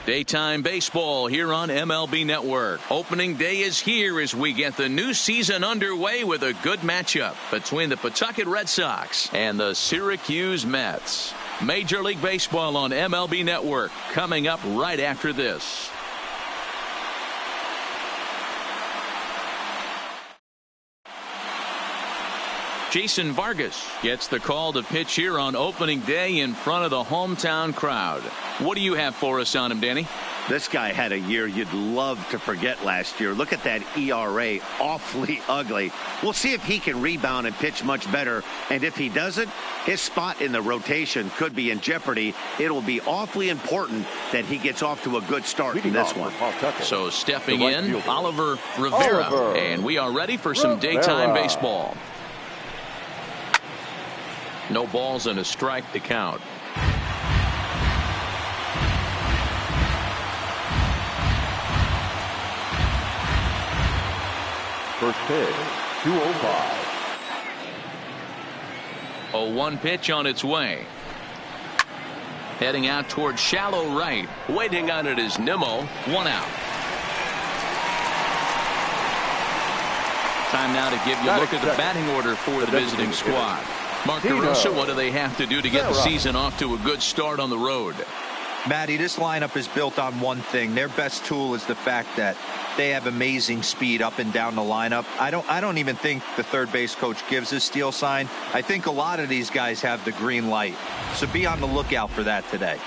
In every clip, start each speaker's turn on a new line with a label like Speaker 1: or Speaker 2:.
Speaker 1: Daytime baseball here on MLB Network. Opening day is here as we get the new season underway with a good matchup between the Pawtucket Red Sox and the Syracuse Mets. Major League Baseball on MLB Network coming up right after this. Jason Vargas gets the call to pitch here on opening day in front of the hometown crowd. What do you have for us on him, Danny?
Speaker 2: This guy had a year you'd love to forget last year. Look at that ERA, awfully ugly. We'll see if he can rebound and pitch much better. And if he doesn't, his spot in the rotation could be in jeopardy. It'll be awfully important that he gets off to a good start in this one.
Speaker 1: So stepping in, Oliver Rivera. And we are ready for some daytime baseball. No balls and a strike to count.
Speaker 3: First pitch, 205.
Speaker 1: 0-1 pitch on its way. Heading out toward shallow right. Waiting on it is Nimmo. 1 out. Time now to give you a look at the batting order for the visiting squad. Mark DeRosa, what do they have to do to get the season off to a good start on the road?
Speaker 4: Matty, this lineup is built on one thing. Their best tool is the fact that they have amazing speed up and down the lineup. I don't even think the third base coach gives a steal sign. I think a lot of these guys have the green light. So be on the lookout for that today.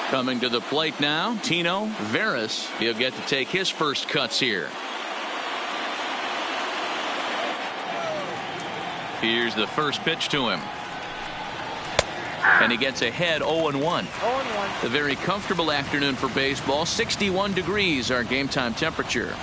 Speaker 1: Coming to the plate now, Tino Veras. He'll get to take his first cuts here. Here's the first pitch to him. And he gets ahead 0-1. A very comfortable afternoon for baseball. 61 degrees our game time temperature.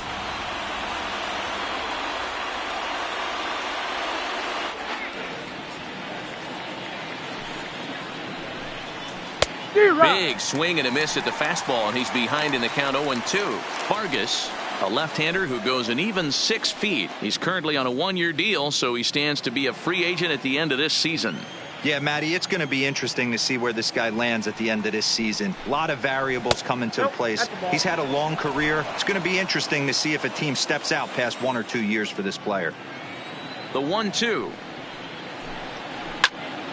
Speaker 1: Big swing and a miss at the fastball, and he's behind in the count 0-2. Vargas, a left-hander who goes an even 6 feet. He's currently on a 1-year deal, so he stands to be a free agent at the end of this season.
Speaker 4: Yeah, Matty, it's going to be interesting to see where this guy lands at the end of this season. A lot of variables come into place. He's had a long career. It's going to be interesting to see if a team steps out past 1 or 2 years for this player.
Speaker 1: The 1-2.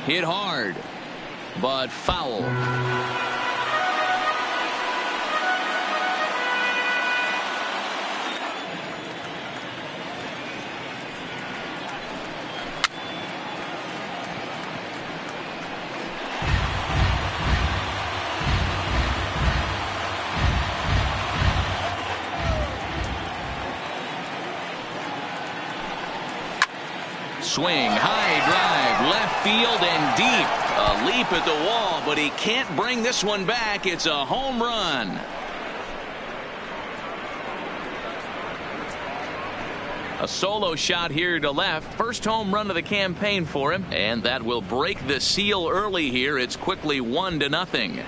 Speaker 1: Hit hard, but foul. Swing, high drive, left field and deep. A leap at the wall, but he can't bring this one back. It's a home run. A solo shot here to left. First home run of the campaign for him, and that will break the seal early here. It's quickly 1-0.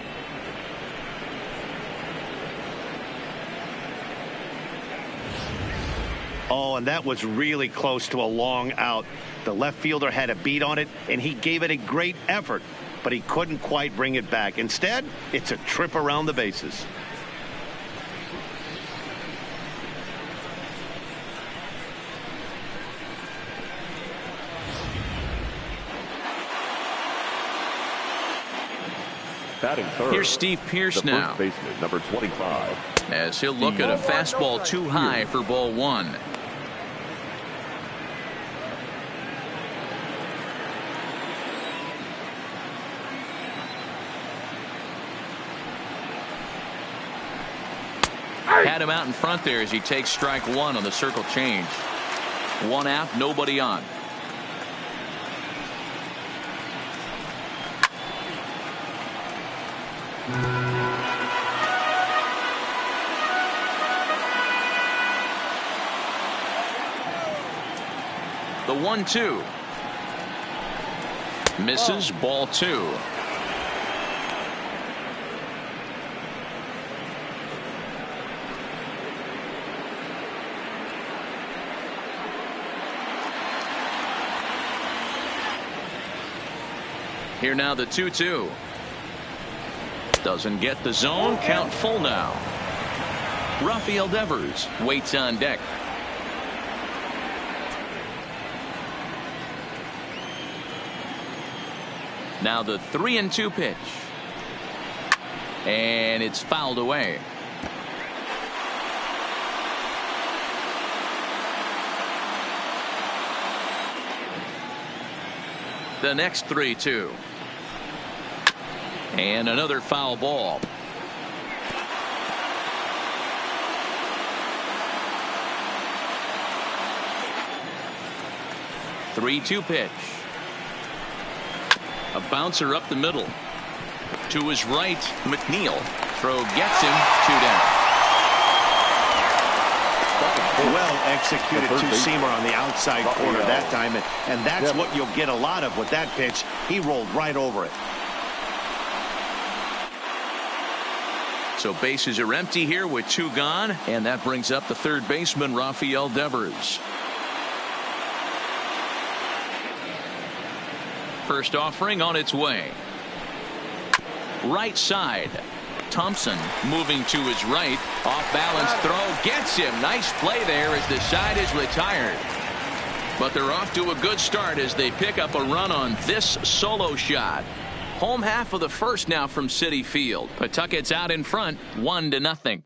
Speaker 2: Oh, and that was really close to a long out. The left fielder had a beat on it, and he gave it a great effort, but he couldn't quite bring it back. Instead, it's a trip around the bases.
Speaker 3: Batting third.
Speaker 1: Here's Steve Pearce now.
Speaker 3: First baseman, number 25.
Speaker 1: As he'll look at a fastball too high for ball 1. Had him out in front there as he takes strike 1 on the circle change. 1 out, nobody on. The 1-2. Misses, ball 2. Here now the 2-2. Doesn't get the zone. Count full now. Rafael Devers waits on deck. Now the 3-2 pitch. And it's fouled away. The next 3-2. And another foul ball. The 3-2 pitch. A bouncer up the middle. To his right, McNeil. Throw gets him. 2 down.
Speaker 2: Well executed two-seamer on the outside corner that time, and that's what you'll get a lot of with that pitch. He rolled right over it.
Speaker 1: So bases are empty here with 2 gone, and that brings up the third baseman, Rafael Devers. First offering on its way. Right side. Thompson moving to his right. Off balance throw gets him. Nice play there as the side is retired. But they're off to a good start as they pick up a run on this solo shot. Home half of the first now from Citi Field. Pawtucket's out in front 1-0.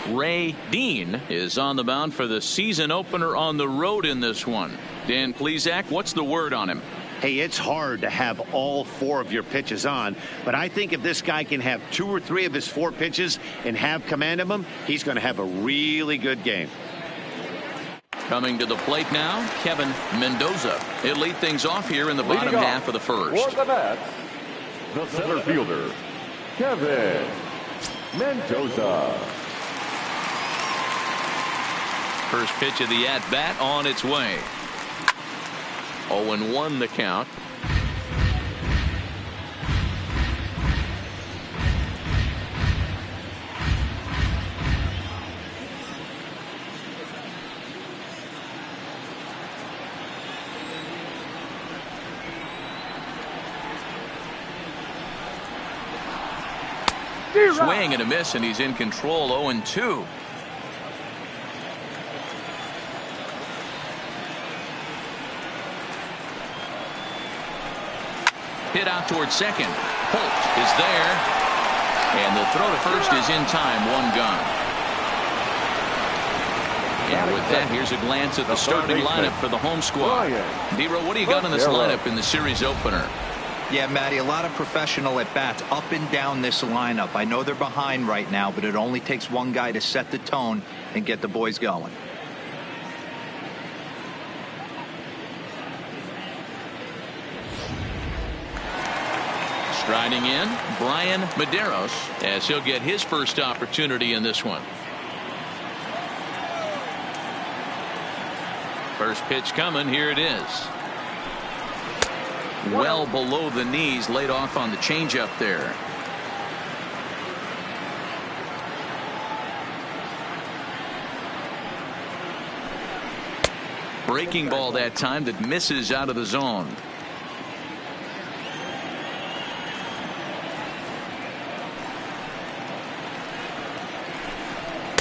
Speaker 1: Ray Dean is on the mound for the season opener on the road in this one. Dan Plesac, what's the word on him?
Speaker 2: Hey, it's hard to have all 4 of your pitches on, but I think if this guy can have 2 or 3 of his 4 pitches and have command of them, he's going to have a really good game.
Speaker 1: Coming to the plate now, Kevin Mendoza. He'll lead things off here in the bottom half of the first.
Speaker 3: For the Mets, the center fielder, Kevin Mendoza.
Speaker 1: First pitch of the at-bat on its way. 0-1 the count. Swing and a miss, and he's in control. 0-2. Hit out towards second. Holt is there. And the throw to first is in time. 1 gone. And with that, here's a glance at the starting lineup for the home squad. Dero, what do you got in this lineup in the series opener?
Speaker 4: Yeah, Matty, a lot of professional at-bats up and down this lineup. I know they're behind right now, but it only takes one guy to set the tone and get the boys going.
Speaker 1: Striding in, Brian Medeiros, as he'll get his first opportunity in this one. First pitch coming. Here it is. Well below the knees, laid off on the changeup there. Breaking ball that time that misses out of the zone.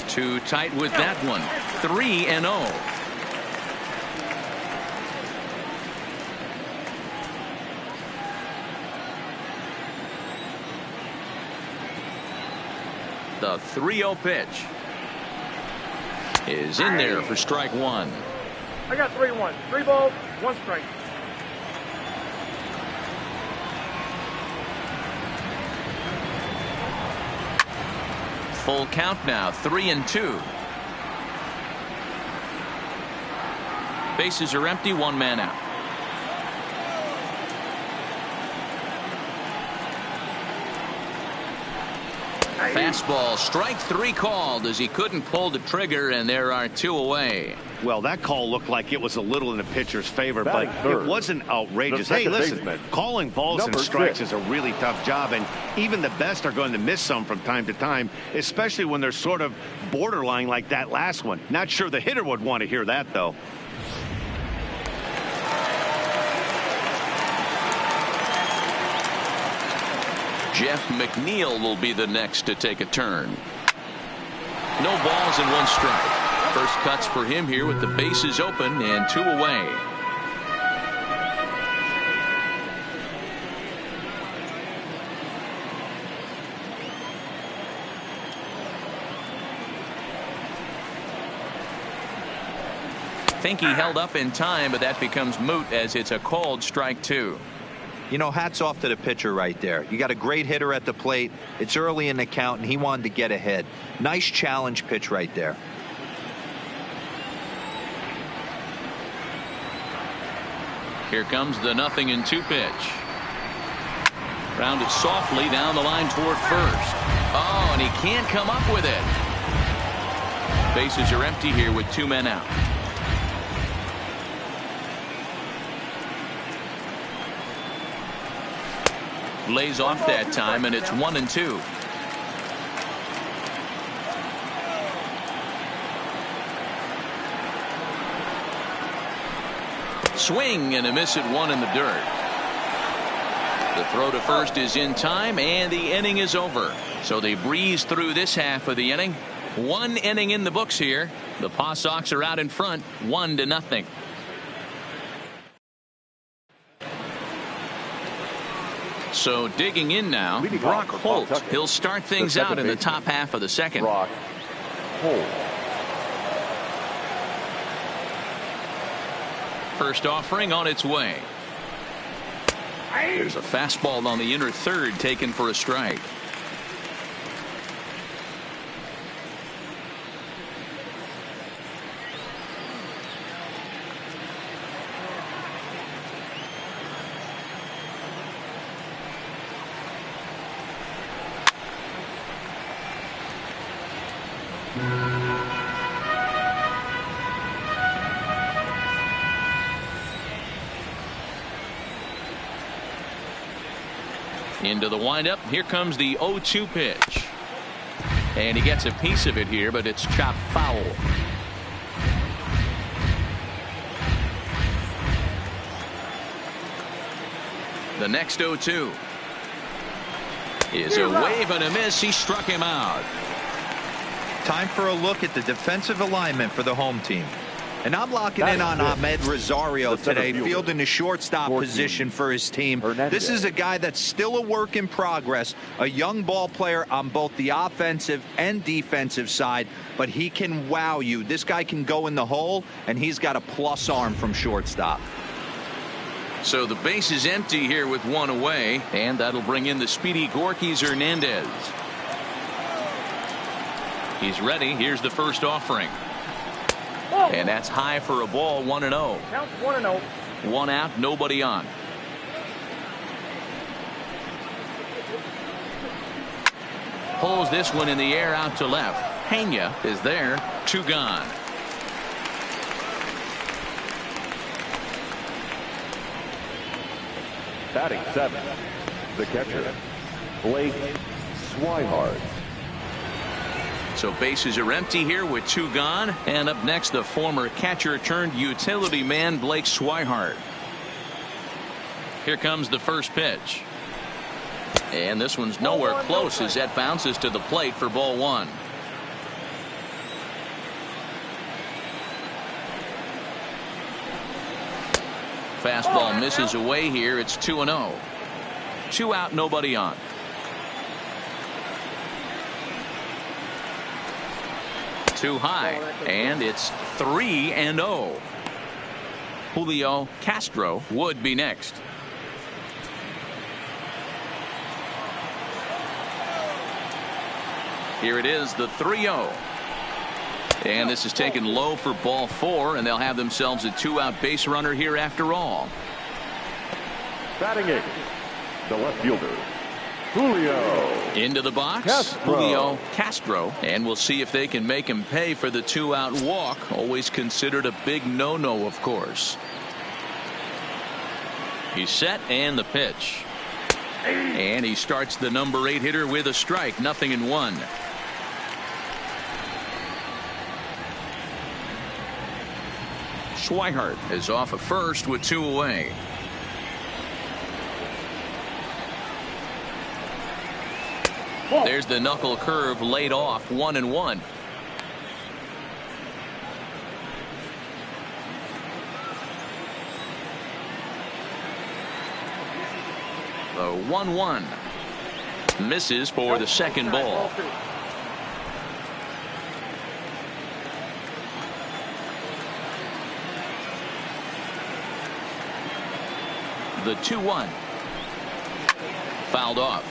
Speaker 1: Too tight with that one. 3-0. The 3-0 pitch is in there for strike 1.
Speaker 5: I got 3-1. 3 balls, 1 strike.
Speaker 1: Full count now. 3-2. Bases are empty. 1 man out. Fastball, strike 3 called as he couldn't pull the trigger, and there are 2 away.
Speaker 2: Well, that call looked like it was a little in the pitcher's favor, but it wasn't outrageous. Hey, listen, calling balls and strikes is a really tough job, and even the best are going to miss some from time to time, especially when they're sort of borderline like that last one. Not sure the hitter would want to hear that, though.
Speaker 1: Jeff McNeil will be the next to take a turn. No balls and 1 strike. First cuts for him here with the bases open and 2 away. Think he held up in time, but that becomes moot as it's a called strike 2.
Speaker 4: You know, hats off to the pitcher right there. You got a great hitter at the plate. It's early in the count, and he wanted to get ahead. Nice challenge pitch right there.
Speaker 1: Here comes the 0-2 pitch. Rounded softly down the line toward first. Oh, and he can't come up with it. Bases are empty here with 2 men out. Lays off that time, and it's 1-2. Swing and a miss at 1 in the dirt. The throw to first is in time, and the inning is over. So they breeze through this half of the inning. 1 inning in the books here. The Paw Sox are out in front, 1-0. So digging in now, Brock Holt. He'll start things out in the top half of the second.
Speaker 3: Brock Holt.
Speaker 1: First offering on its way. There's a fastball on the inner third taken for a strike. Into the windup. Here comes the 0-2 pitch. And he gets a piece of it here, but it's chopped foul. The next 0-2 is a wave and a miss. He struck him out.
Speaker 4: Time for a look at the defensive alignment for the home team. And I'm locking in on Ahmed Rosario today, fielding the shortstop position for his team. This is a guy that's still a work in progress, a young ball player on both the offensive and defensive side, but he can wow you. This guy can go in the hole, and he's got a plus arm from shortstop.
Speaker 1: So the base is empty here with 1 away, and that'll bring in the speedy Gorky Hernandez. He's ready. Here's the first offering. And that's high for a ball. 1-0.
Speaker 5: Counts 1-0.
Speaker 1: 1 out, nobody on. Pulls this one in the air out to left. Pena is there. 2 gone.
Speaker 3: Batting 7, the catcher, Blake Swihart.
Speaker 1: So bases are empty here with 2 gone. And up next, the former catcher turned utility man, Blake Swihart. Here comes the first pitch. And this one's nowhere close as that bounces to the plate for ball 1. Fastball misses away here. It's 2-0. 2 out, nobody on. Too high, and it's 3-0. Julio Castro would be next. Here it is, the 3-0. And this is taken low for ball 4, and they'll have themselves a 2-out base runner here after all.
Speaker 3: Batting 8, the left fielder, Julio.
Speaker 1: Into the box,
Speaker 3: Castro.
Speaker 1: Julio Castro. And we'll see if they can make him pay for the 2-out walk. Always considered a big no-no, of course. He's set, and the pitch. And he starts the number 8 hitter with a strike. 0-1. Swihart is off at first with 2 away. There's the knuckle curve laid off, 1-1. The 1-1 misses for the second ball. The 2-1 fouled off.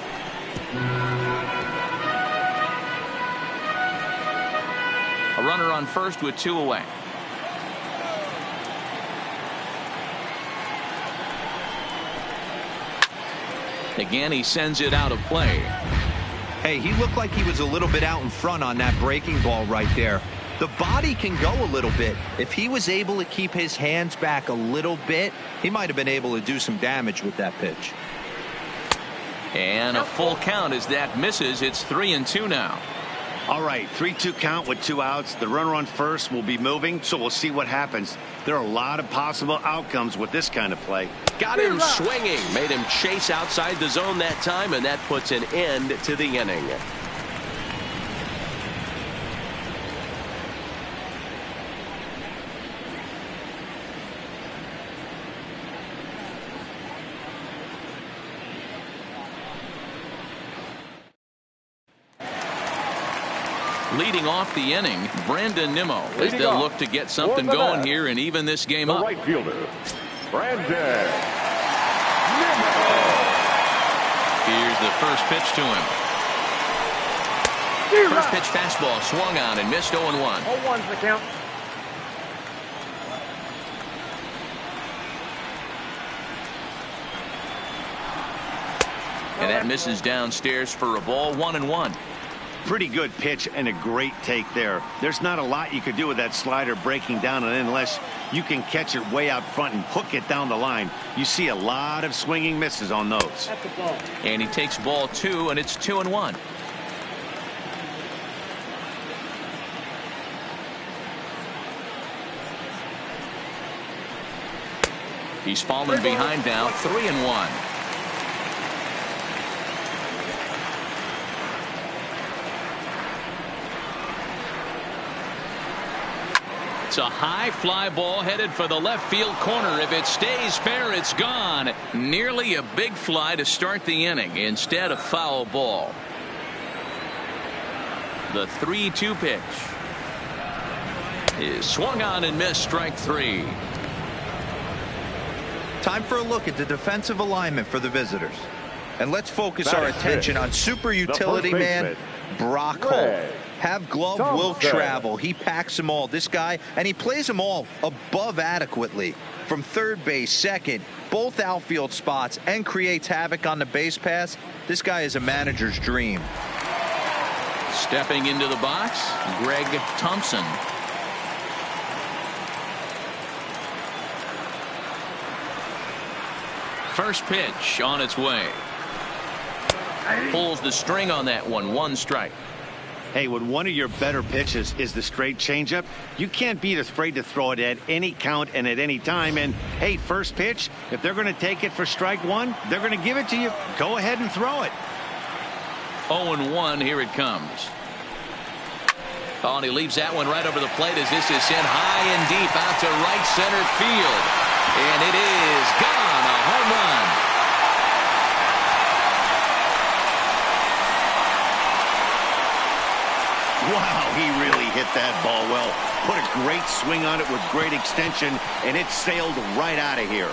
Speaker 1: A runner on first with 2 away. Again, he sends it out of play.
Speaker 4: Hey, he looked like he was a little bit out in front on that breaking ball right there. The body can go a little bit. If he was able to keep his hands back a little bit, he might have been able to do some damage with that pitch.
Speaker 1: And a full count as that misses. It's 3-2 now.
Speaker 2: All right, 3-2 count with 2 outs. The runner on first will be moving, so we'll see what happens. There are a lot of possible outcomes with this kind of play.
Speaker 6: Got him swinging, made him chase outside the zone that time, and that puts an end to the inning.
Speaker 1: Leading off the inning, Brandon Nimmo as they'll look to get something going here and even this game up.
Speaker 3: Right fielder, Brandon Nimmo.
Speaker 1: Here's the first pitch to him. First pitch fastball swung on and missed. 0-1.
Speaker 5: 0-1's the count.
Speaker 1: And that misses downstairs for a ball. 1-1.
Speaker 2: Pretty good pitch and a great take there. There's not a lot you could do with that slider breaking down and unless you can catch it way out front and hook it down the line. You see a lot of swinging misses on those.
Speaker 5: That's the ball.
Speaker 1: And he takes ball 2 and it's 2-1. He's fallen behind now. 3-1. It's a high fly ball headed for the left field corner. If it stays fair, it's gone. Nearly a big fly to start the inning. Instead, a foul ball. The 3-2 pitch is swung on and missed. Strike 3.
Speaker 4: Time for a look at the defensive alignment for the visitors. And let's focus our attention on super utility man Brock Holt. Have glove will travel. He packs them all. This guy, and he plays them all above adequately. From third base, second, both outfield spots, and creates havoc on the base pass. This guy is a manager's dream.
Speaker 1: Stepping into the box, Greg Thompson. First pitch on its way. Pulls the string on that one. 1 strike.
Speaker 2: Hey, when one of your better pitches is the straight changeup, you can't be afraid to throw it at any count and at any time. And, hey, first pitch, if they're going to take it for strike 1, they're going to give it to you. Go ahead and throw it.
Speaker 1: 0-1, here it comes. Oh, and he leaves that one right over the plate as this is sent high and deep out to right center field. And it is gone. A home run.
Speaker 2: Wow, he really hit that ball well. Put a great swing on it with great extension, and it sailed right out of here.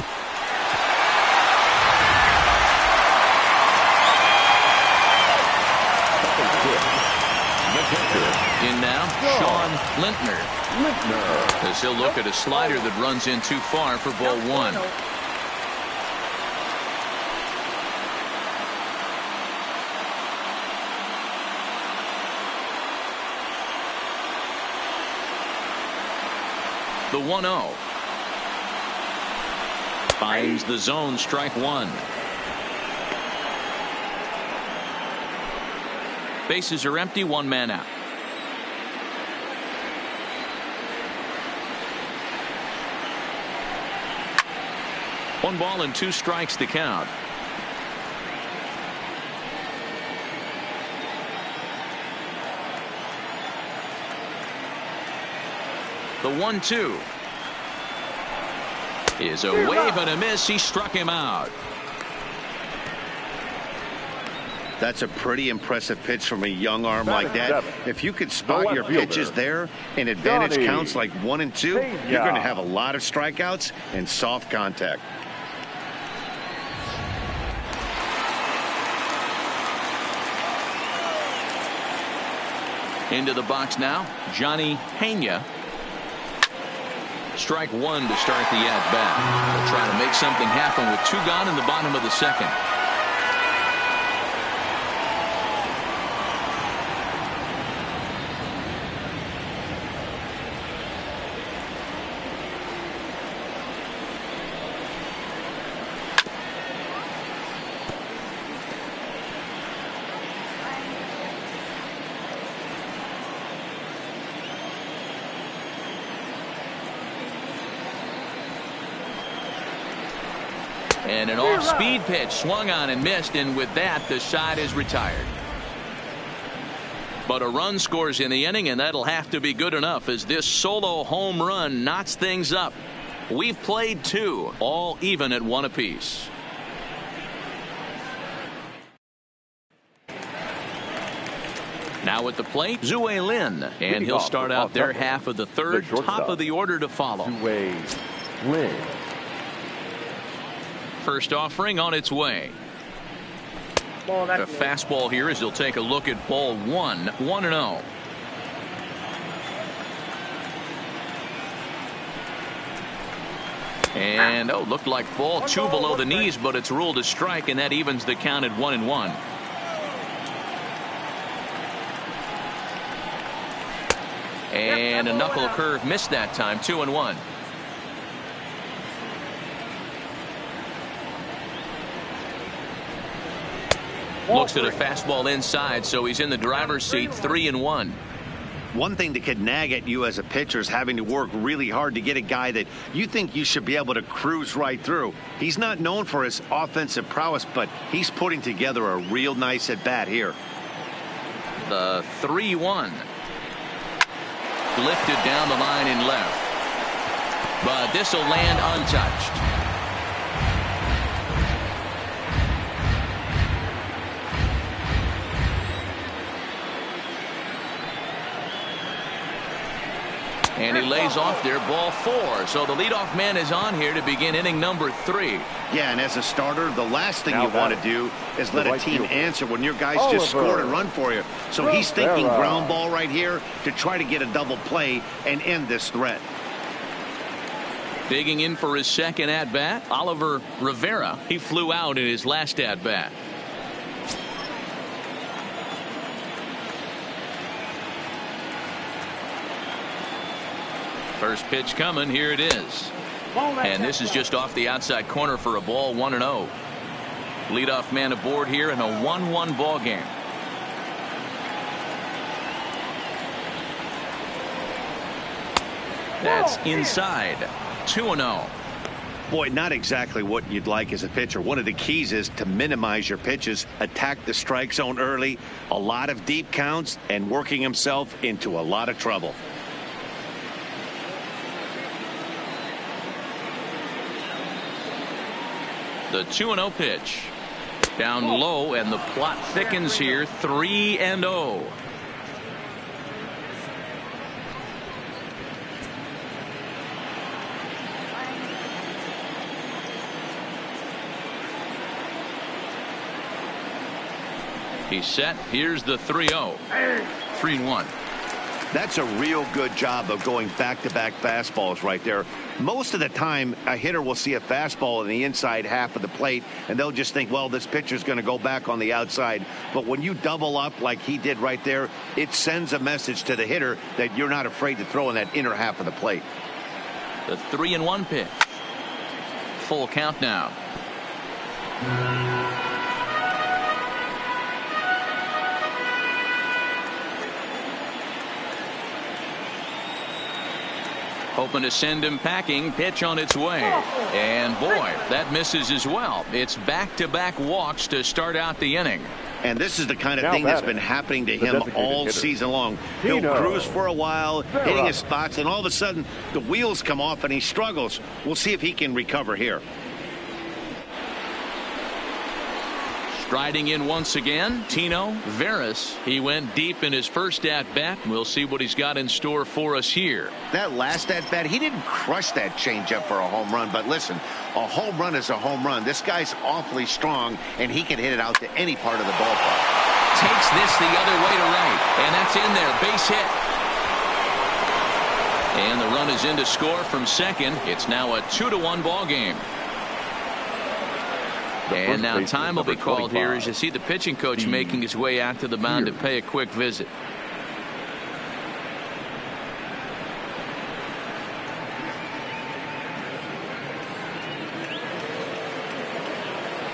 Speaker 1: In now, Sean Lintner. As he'll look at a slider that runs in too far for ball 1. The 1-0. Finds the zone. Strike 1. Bases are empty. 1 man out. One ball and 2 strikes to count. The 1-2 is a wave and a miss. He struck him out.
Speaker 2: That's a pretty impressive pitch from a young arm like that. If you could spot your pitches there and advantage counts like 1 and 2, you're going to have a lot of strikeouts and soft contact.
Speaker 1: Into the box now, Johnny Pena. Strike 1 to start the at-bat. They'll try to make something happen with 2 gone in the bottom of the second. And an off-speed pitch swung on and missed, and with that the side is retired. But a run scores in the inning, and that'll have to be good enough as this solo home run knots things up. We've played 2, all even at 1 apiece. Now at the plate, Zue Lin, and he'll start out their half of the third. Top of the order to follow.
Speaker 3: Zue Lin.
Speaker 1: First offering on its way. The fastball here as he'll take a look at ball 1, 1-0. And looked like ball 2 below the knees, but it's ruled a strike, and that evens the count at 1-1. And a knuckle curve missed that time, 2-1. Looks at a fastball inside, so he's in the driver's seat, 3-1.
Speaker 2: One thing that could nag at you as a pitcher is having to work really hard to get a guy that you think you should be able to cruise right through. He's not known for his offensive prowess, but he's putting together a real nice at-bat here.
Speaker 1: The 3-1. Lifted down the line in left. But this will land untouched. And he lays off there, ball 4. So the leadoff man is on here to begin inning number 3.
Speaker 2: Yeah, and as a starter, the last thing you want to do is let a team answer when your guys just scored a run for you. So he's thinking ground ball right here to try to get a double play and end this threat.
Speaker 1: Digging in for his second at-bat, Oliver Rivera. He flew out in his last at-bat. First pitch coming. Here it is. And this is just off the outside corner for a ball, 1-0. Leadoff man aboard here in a 1-1 ball game. That's inside. 2-0.
Speaker 2: Boy, not exactly what you'd like as a pitcher. One of the keys is to minimize your pitches, attack the strike zone early, a lot of deep counts, and working himself into a lot of trouble.
Speaker 1: The 2-0 pitch. Down low, and the plot thickens here. 3-0. He's set. Here's the 3-0. 3-1.
Speaker 2: That's a real good job of going back-to-back fastballs right there. Most of the time, a hitter will see a fastball in the inside half of the plate, and they'll just think, well, this pitcher's going to go back on the outside. But when you double up like he did right there, it sends a message to the hitter that you're not afraid to throw in that inner half of the plate.
Speaker 1: The 3-1 pitch. Full count now. Hoping to send him packing. Pitch on its way. And boy, that misses as well. It's back-to-back walks to start out the inning.
Speaker 2: And this is the kind of thing that's been happening to him all season long. He'll cruise for a while, hitting his spots, and all of a sudden the wheels come off and he struggles. We'll see if he can recover here.
Speaker 1: Striding in once again, Tino Veras. He went deep in his first at-bat. We'll see what he's got in store for us here.
Speaker 2: That last at-bat, he didn't crush that changeup for a home run. But listen, a home run is a home run. This guy's awfully strong, and he can hit it out to any part of the ballpark.
Speaker 1: Takes this the other way to right, and that's in there. Base hit. And the run is in to score from second. It's now a 2-1 ball game. And now time will be called here as you see the pitching coach making his way out to the mound to pay a quick visit.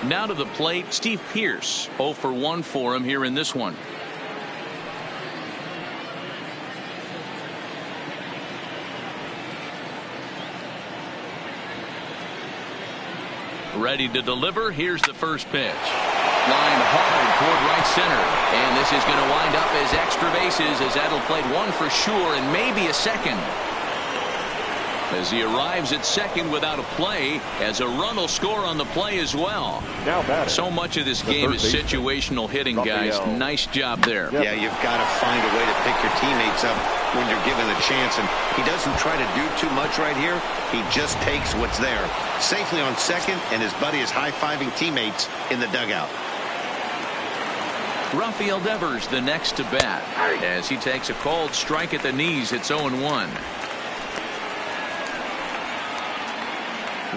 Speaker 1: Now to the plate, Steve Pearce. 0 for 1 for him here in this one. Ready to deliver. Here's the first pitch. Line hard toward right center. And this is going to wind up as extra bases as that'll play one for sure and maybe a second. As he arrives at second without a play, as a run will score on the play as well. So much of this game is situational hitting, guys. Nice job there.
Speaker 2: Yeah, you've got to find a way to pick your teammates up when you're given the chance. And he doesn't try to do too much right here. He just takes what's there. Safely on second, and his buddy is high-fiving teammates in the dugout.
Speaker 1: Rafael Devers the next to bat as he takes a called strike at the knees. It's 0-1.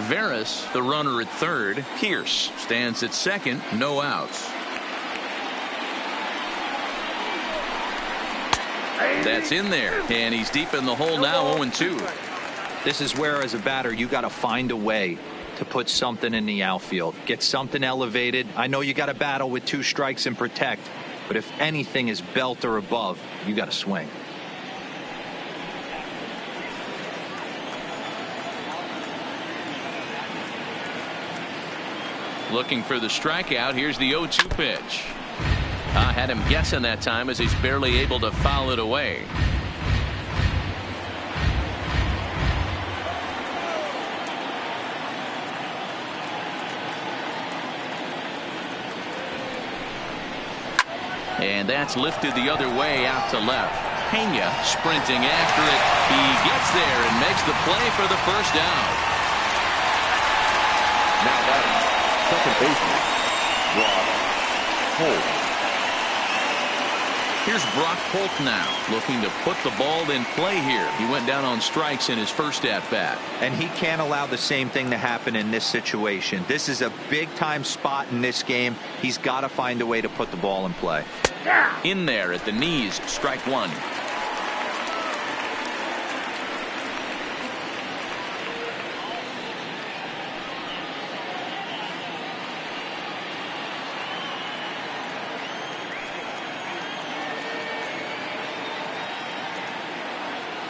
Speaker 1: Veras, the runner at third. Pearce stands at second. No outs. That's in there, and he's deep in the hole now. 0-2.
Speaker 4: This is where, as a batter, you got to find a way to put something in the outfield, get something elevated. I know you got to battle with 2 strikes and protect, but if anything is belt or above, you got to swing.
Speaker 1: Looking for the strikeout. Here's the 0-2 pitch. Had him guessing that time as he's barely able to foul it away. And that's lifted the other way out to left. Pena sprinting after it. He gets there and makes the play for the first out.
Speaker 3: Now batting, second baseman, Brock Holt.
Speaker 1: Here's Brock Holt now, looking to put the ball in play here. He went down on strikes in his first at-bat.
Speaker 4: And he can't allow the same thing to happen in this situation. This is a big-time spot in this game. He's got to find a way to put the ball in play.
Speaker 1: In there at the knees, strike one.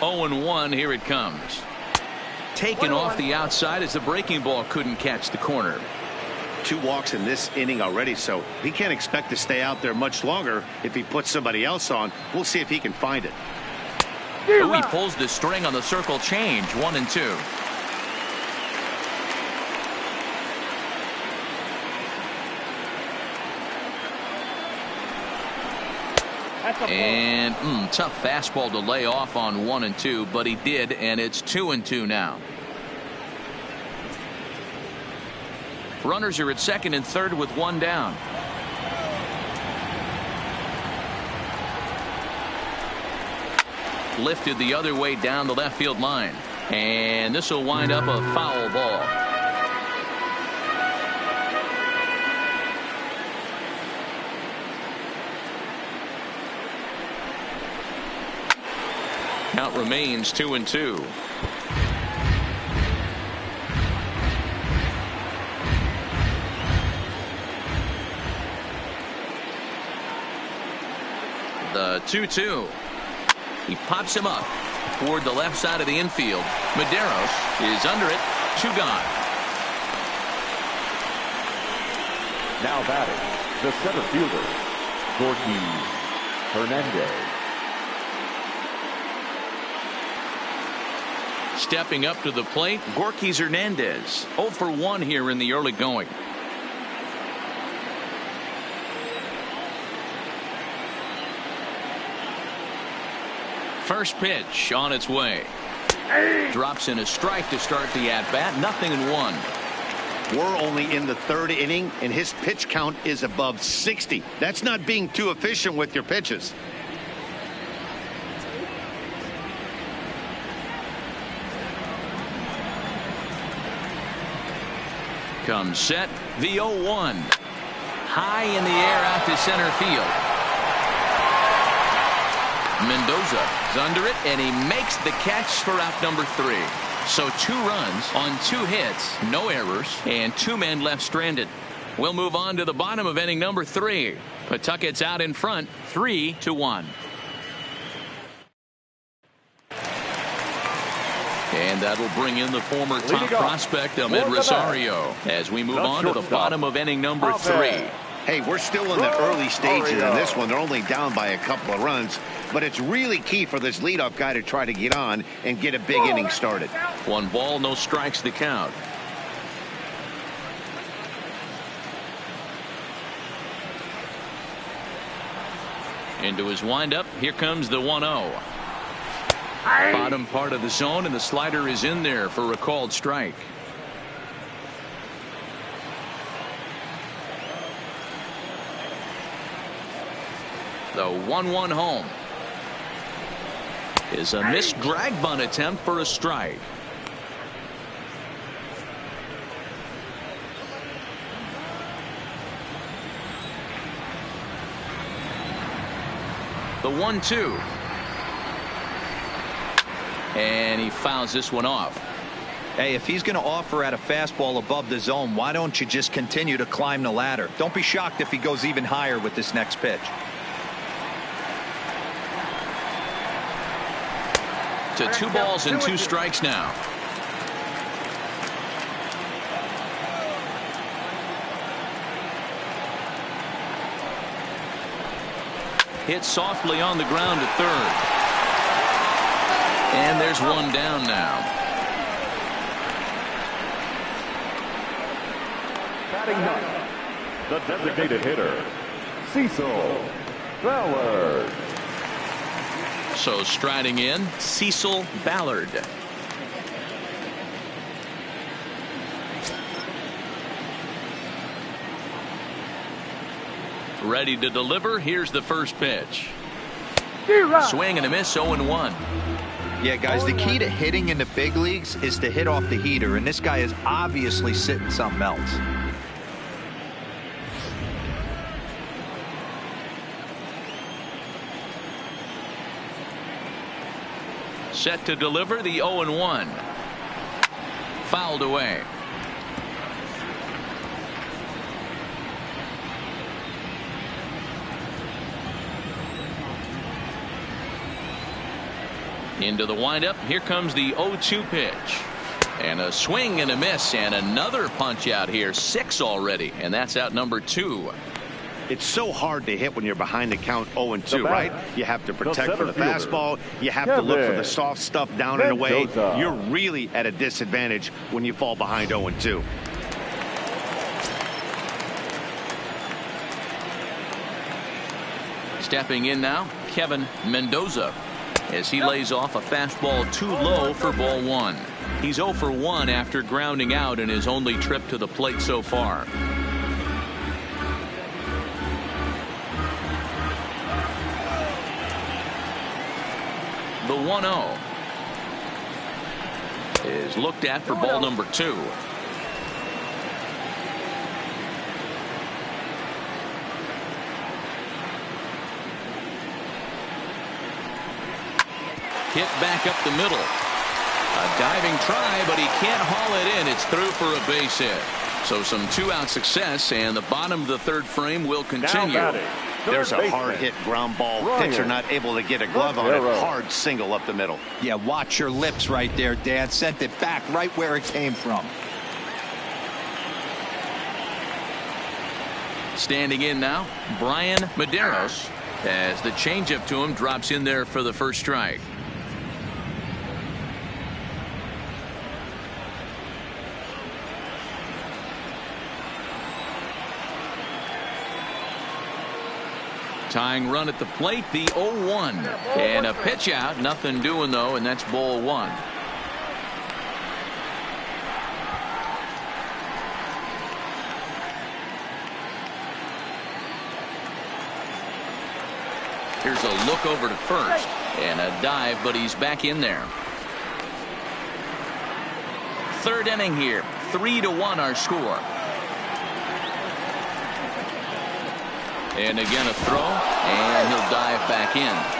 Speaker 1: Oh, 0-1, here it comes. Taken off the outside as the breaking ball couldn't catch the corner.
Speaker 2: 2 walks in this inning already, so he can't expect to stay out there much longer if he puts somebody else on. We'll see if he can find it.
Speaker 1: Oh, he pulls the string on the circle change. 1-2. And tough fastball to lay off on 1-2, but he did, and it's 2-2 now. Runners are at second and third with 1 down. Lifted the other way down the left field line, and this will wind up a foul ball. Count remains 2-2. The 2-2. He pops him up toward the left side of the infield. Medeiros is under it. 2 gone.
Speaker 3: Now batting, the center fielder, Gorky Hernandez.
Speaker 1: Stepping up to the plate, Gorky Hernandez. 0 for 1 here in the early going. First pitch on its way. Drops in a strike to start the at-bat. 0-1.
Speaker 2: We're only in the third inning, and his pitch count is above 60. That's not being too efficient with your pitches.
Speaker 1: Comes set. The 0-1. High in the air out to center field. Mendoza is under it, and he makes the catch for out number 3. So 2 runs on 2 hits, no errors, and 2 men left stranded. We'll move on to the bottom of inning number 3. Pawtucket's out in front, 3-1. And that'll bring in the former top prospect, Ahmed Rosario, as we move on to the bottom of inning number 3.
Speaker 2: Hey, we're still in the early stages in this one. They're only down by a couple of runs, but it's really key for this leadoff guy to try to get on and get a big inning started.
Speaker 1: 1 ball, no strikes to count. Into his windup, here comes the 1-0. Bottom part of the zone, and the slider is in there for a called strike. The 1-1 home is a missed drag bunt attempt for a strike. The 1-2. And he fouls this one off.
Speaker 4: Hey, if he's going to offer at a fastball above the zone, why don't you just continue to climb the ladder? Don't be shocked if he goes even higher with this next pitch.
Speaker 1: To 2 balls and 2 strikes now. Hit softly on the ground to third. And there's 1 down now.
Speaker 3: Batting 9th, the designated hitter, Cecil Ballard.
Speaker 1: So striding in, Cecil Ballard. Ready to deliver. Here's the first pitch. Swing and a miss. 0-1.
Speaker 4: Yeah, guys, the key to hitting in the big leagues is to hit off the heater, and this guy is obviously sitting something else.
Speaker 1: Set to deliver the 0-1. Fouled away. Into the windup. Here comes the 0-2 pitch. And a swing and a miss, and another punch out here. 6 already, and that's out number 2.
Speaker 2: It's so hard to hit when you're behind the count 0-2, right? You have to protect for the fastball. You have to look for the soft stuff down and away. You're really at a disadvantage when you fall behind 0-2.
Speaker 1: Stepping in now, Kevin Mendoza, as he lays off a fastball too low for ball 1. He's 0 for 1 after grounding out in his only trip to the plate so far. The 1-0 is looked at for ball number 2. Hit back up the middle. A diving try, but he can't haul it in. It's through for a base hit. So some 2-out success, and the bottom of the 3rd frame will continue.
Speaker 2: There's a hard hit ground ball. Pitcher not able to get a glove on it. Hard single up the middle.
Speaker 4: Yeah, watch your lips right there, Dan. Sent it back right where it came from.
Speaker 1: Standing in now, Brian Medeiros, as the changeup to him drops in there for the first strike. Tying run at the plate, the 0-1. And a pitch out, nothing doing though, and that's ball one. Here's a look over to first and a dive, but he's back in there. Third inning here, 3-1 our score. And again a throw, and he'll dive back in.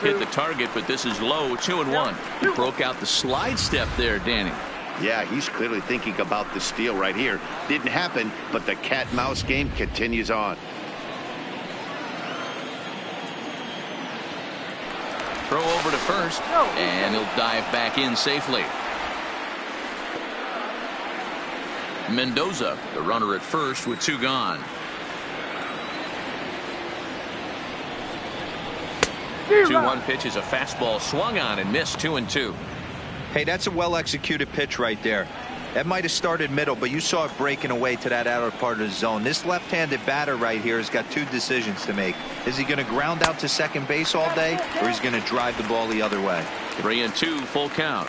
Speaker 1: Hit the target, but this is low, 2-1. He broke out the slide step there, Danny.
Speaker 2: Yeah, he's clearly thinking about the steal right here. Didn't happen, but the cat-mouse game continues on.
Speaker 1: Throw over to first, and he'll dive back in safely. Mendoza, the runner at first with 2 gone. 2-1 pitch is a fastball swung on and missed, 2-2.
Speaker 4: Hey, that's a well-executed pitch right there. That might have started middle, but you saw it breaking away to that outer part of the zone. This left-handed batter right here has got 2 decisions to make. Is he going to ground out to second base all day, or he's going to drive the ball the other way?
Speaker 1: 3-2, full count.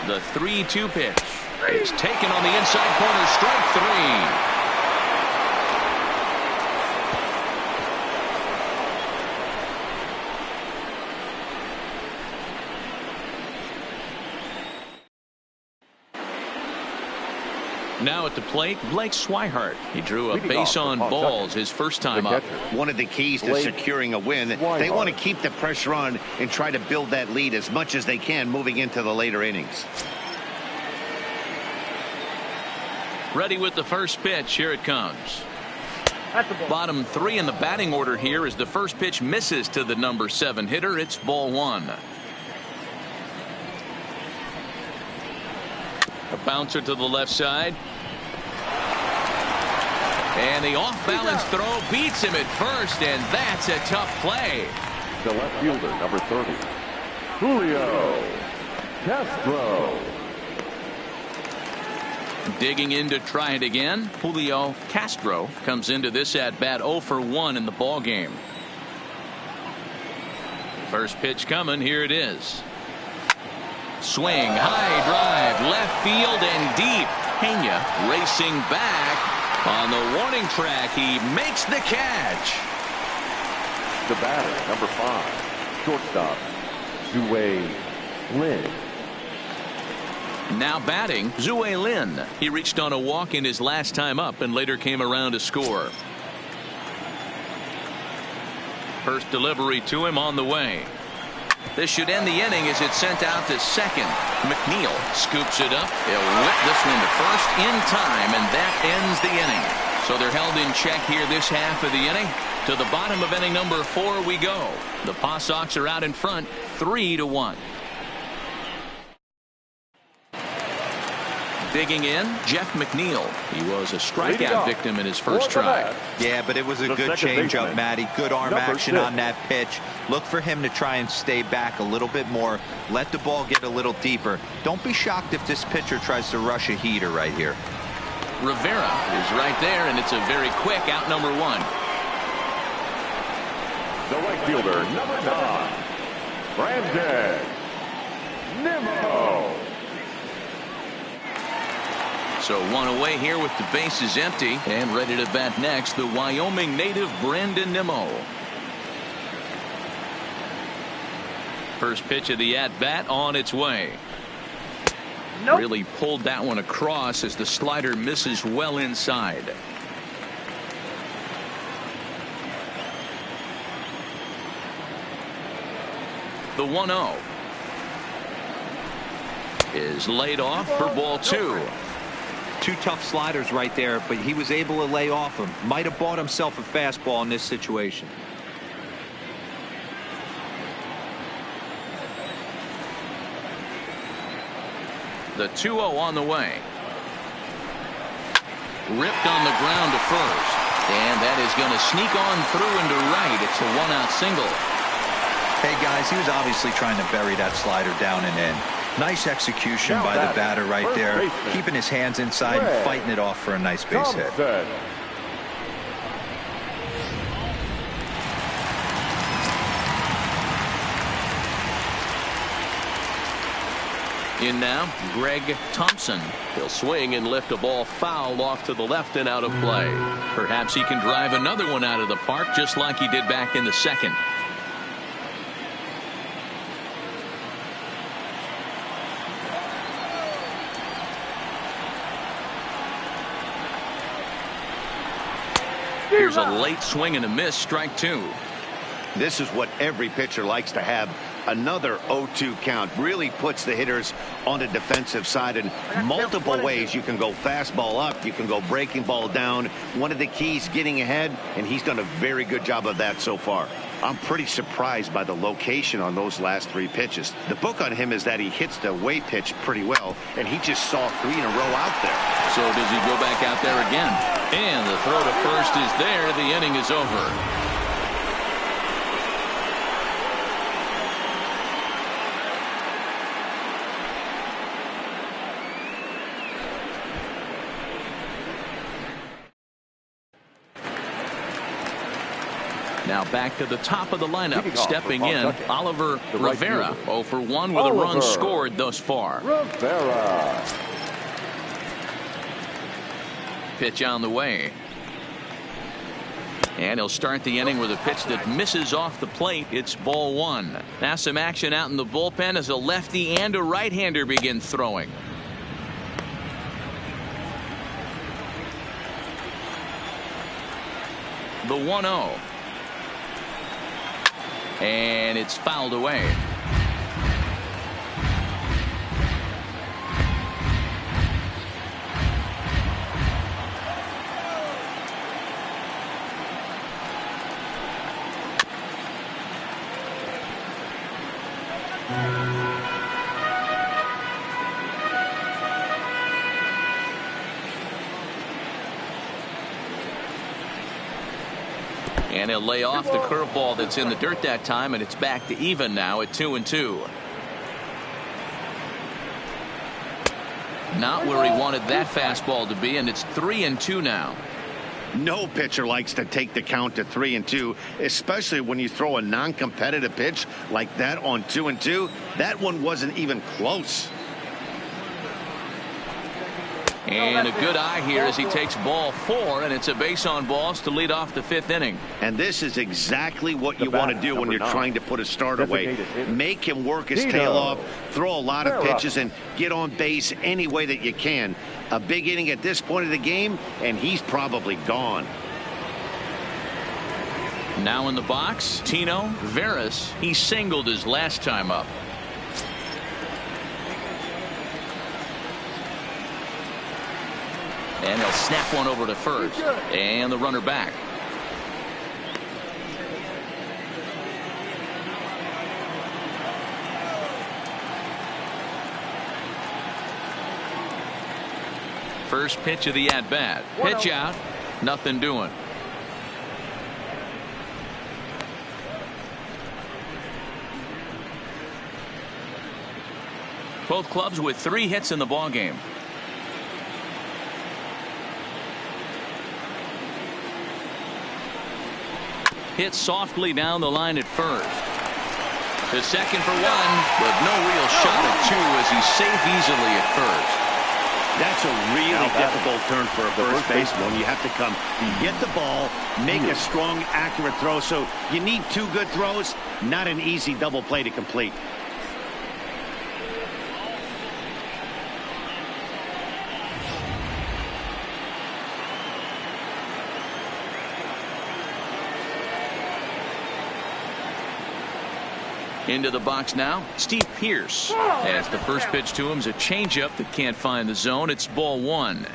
Speaker 1: The 3-2 pitch is taken on the inside corner, strike 3. Now at the plate, Blake Swihart. He drew a base on balls his first time up.
Speaker 2: One of the keys to securing a win, they want to keep the pressure on and try to build that lead as much as they can moving into the later innings.
Speaker 1: Ready with the first pitch. Here it comes. Bottom 3 in the batting order here as the first pitch misses to the number 7 hitter. It's ball 1. A bouncer to the left side. And the off-balance throw beats him at first, and that's a tough play.
Speaker 3: The left fielder, number 30, Julio Castro.
Speaker 1: Digging in to try it again, Julio Castro comes into this at-bat 0 for 1 in the ball game. First pitch coming, here it is. Swing, high drive, left field and deep. Pena racing back on the warning track. He makes the catch.
Speaker 3: The batter, number 5, shortstop, Zue Lin.
Speaker 1: Now batting, Zue Lin. He reached on a walk in his last time up and later came around to score. First delivery to him on the way. This should end the inning as it's sent out to second. McNeil scoops it up. He'll whip this one to first in time, and that ends the inning. So they're held in check here this half of the inning. To the bottom of inning number 4 we go. The Paw Sox are out in front, 3-1. Digging in, Jeff McNeil. He was a strikeout victim in his first try.
Speaker 4: Yeah, but it was a good changeup, Matty. Good arm action on that pitch. Look for him to try and stay back a little bit more. Let the ball get a little deeper. Don't be shocked if this pitcher tries to rush a heater right here.
Speaker 1: Rivera is right there, and it's a very quick out number 1.
Speaker 3: The right fielder, number 9, Brandon Nimmo.
Speaker 1: So 1 away here with the bases empty, and ready to bat next, the Wyoming native Brandon Nimmo. First pitch of the at-bat on its way.
Speaker 5: Nope.
Speaker 1: Really pulled that one across as the slider misses well inside. The 1-0 is laid off for ball 2.
Speaker 4: Two tough sliders right there, but he was able to lay off them. Might have bought himself a fastball in this situation.
Speaker 1: The 2-0 on the way. Ripped on the ground to first. And that is going to sneak on through into right. It's a 1-out single.
Speaker 4: Hey, guys, he was obviously trying to bury that slider down and in. Nice execution by the batter right there. Keeping his hands inside and fighting it off for a nice base hit.
Speaker 1: In now, Greg Thompson.
Speaker 6: He'll swing and lift a ball foul off to the left and out of play.
Speaker 1: Perhaps he can drive another one out of the park just like he did back in the second. Here's a late swing and a miss, strike 2.
Speaker 2: This is what every pitcher likes to have. Another 0-2 count really puts the hitters on the defensive side in multiple ways. You can go fastball up, you can go breaking ball down. One of the keys, getting ahead, and he's done a very good job of that so far. I'm pretty surprised by the location on those last 3 pitches. The book on him is that he hits the away pitch pretty well, and he just saw 3 in a row out there.
Speaker 1: So does he go back out there again? And the throw to first is there. The inning is over. Now back to the top of the lineup. Stepping in, Oliver Rivera. 0 for 1 with a run scored thus far.
Speaker 3: Rivera.
Speaker 1: Pitch on the way. And he'll start the inning with a pitch that misses off the plate. It's ball 1. Now some action out in the bullpen as a lefty and a right-hander begin throwing. The 1-0. And it's fouled away. And he'll lay off the curveball that's in the dirt that time, and it's back to even now at 2-2. Not where he wanted that fastball to be, and it's 3-2 now.
Speaker 2: No pitcher likes to take the count to 3-2, especially when you throw a non-competitive pitch like that on 2-2. That one wasn't even close.
Speaker 1: And a good eye here as he takes ball 4, and it's a base on balls to lead off the 5th inning.
Speaker 2: And this is exactly what you want to do when you're trying to put a start away. Make him work his tail off, throw a lot of pitches, and get on base any way that you can. A big inning at this point of the game, and he's probably gone.
Speaker 1: Now in the box, Tino Veras. He singled his last time up. And he'll snap one over to first. And the runner back. First pitch of the at-bat. Pitch out. Nothing doing. Both clubs with 3 hits in the ballgame. Hit softly down the line at first. The second for 1, but no real shot at 2 as he's safe easily at first.
Speaker 2: That's a really difficult turn for a first baseman. You have to come, get the ball, make a strong, accurate throw. So you need 2 good throws, not an easy double play to complete.
Speaker 1: Into the box now, Steve Pearce. As the first pitch to him is a changeup that can't find the zone. It's ball one.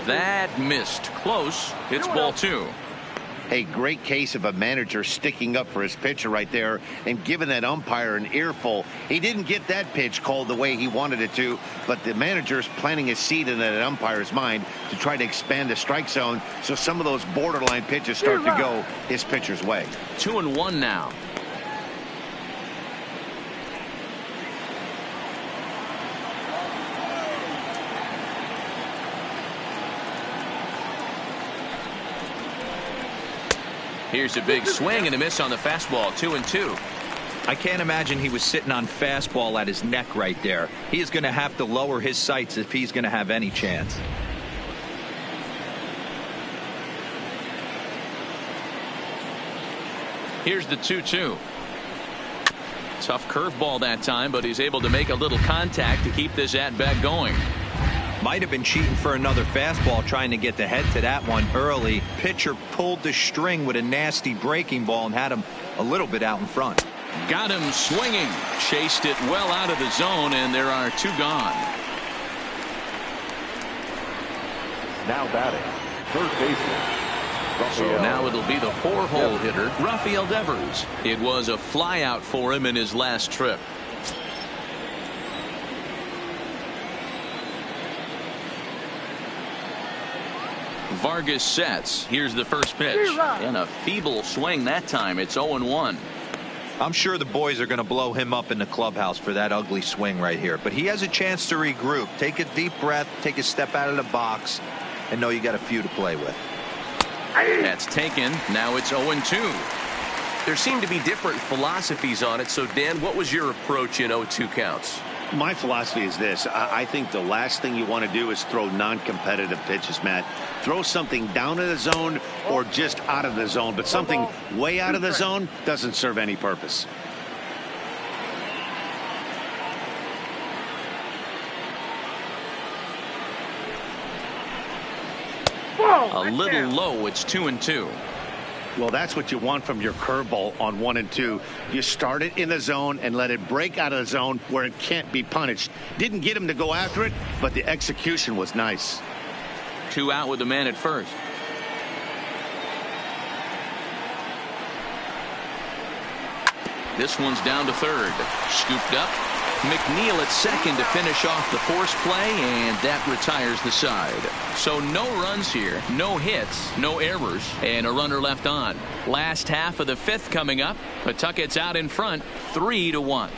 Speaker 1: That missed. Close. It's ball two.
Speaker 2: A great case of a manager sticking up for his pitcher right there and giving that umpire an earful. He didn't get that pitch called the way he wanted it to, but the manager's planting a seed in that umpire's mind to try to expand the strike zone so some of those borderline pitches start to go his pitcher's way.
Speaker 1: 2-1 now. Here's a big swing and a miss on the fastball. 2-2.
Speaker 4: I can't imagine he was sitting on fastball at his neck right there. He is going to have to lower his sights if he's going to have any chance.
Speaker 1: Here's the 2-2. Tough curveball that time, but he's able to make a little contact to keep this at-bat going.
Speaker 4: Might have been cheating for another fastball, trying to get the head to that one early. Pitcher pulled the string with a nasty breaking ball and had him a little bit out in front.
Speaker 1: Got him swinging. Chased it well out of the zone, and there are two gone.
Speaker 3: Now batting, third baseman.
Speaker 1: So now it'll be the four-hole hitter, Rafael Devers. It was a flyout for him in his last trip. Vargas sets. Here's the first pitch. And a feeble swing that time. It's 0-1.
Speaker 4: I'm sure the boys are going to blow him up in the clubhouse for that ugly swing right here. But he has a chance to regroup. Take a deep breath. Take a step out of the box. And know you got a few to play with.
Speaker 1: That's taken. Now it's 0-2.
Speaker 6: There seem to be different philosophies on it. So, Dan, what was your approach in 0-2 counts?
Speaker 2: My philosophy is this. I think the last thing you want to do is throw non-competitive pitches, Matt. Throw something down in the zone or just out of the zone, but something way out of the zone doesn't serve any purpose.
Speaker 1: A little low. It's 2-2.
Speaker 2: Well, that's what you want from your curveball on 1 and 2. You start it in the zone and let it break out of the zone where it can't be punished. Didn't get him to go after it, but the execution was nice.
Speaker 1: 2 out with the man at first. This one's down to third. Scooped up. McNeil at second to finish off the force play, and that retires the side. So no runs here, no hits, no errors, and a runner left on. Last half of the fifth coming up. Pawtucket's out in front, 3-1.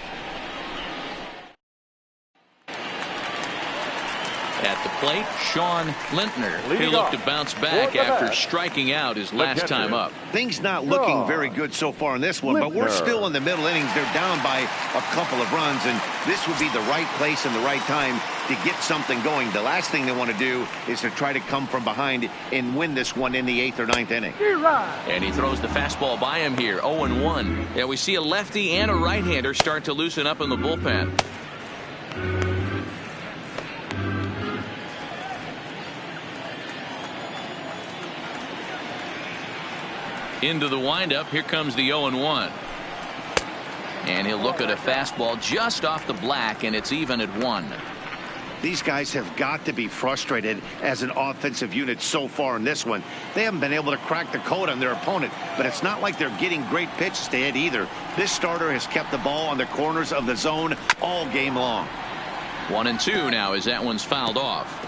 Speaker 1: At the plate, Sean Lintner. He'll look to bounce back after striking out his last time up.
Speaker 2: Things not looking very good so far in this one, but we're still in the middle innings. They're down by a couple of runs, and this would be the right place and the right time to get something going. The last thing they want to do is to try to come from behind and win this one in the 8th or 9th inning.
Speaker 1: And he throws the fastball by him here, 0-1. Yeah, we see a lefty and a right-hander start to loosen up in the bullpen. Into the windup. Here comes the 0-1. And he'll look at a fastball just off the black, and it's even at 1.
Speaker 2: These guys have got to be frustrated as an offensive unit so far in this one. They haven't been able to crack the code on their opponent, but it's not like they're getting great pitches to hit either. This starter has kept the ball on the corners of the zone all game long.
Speaker 1: 1-2 now as that one's fouled off.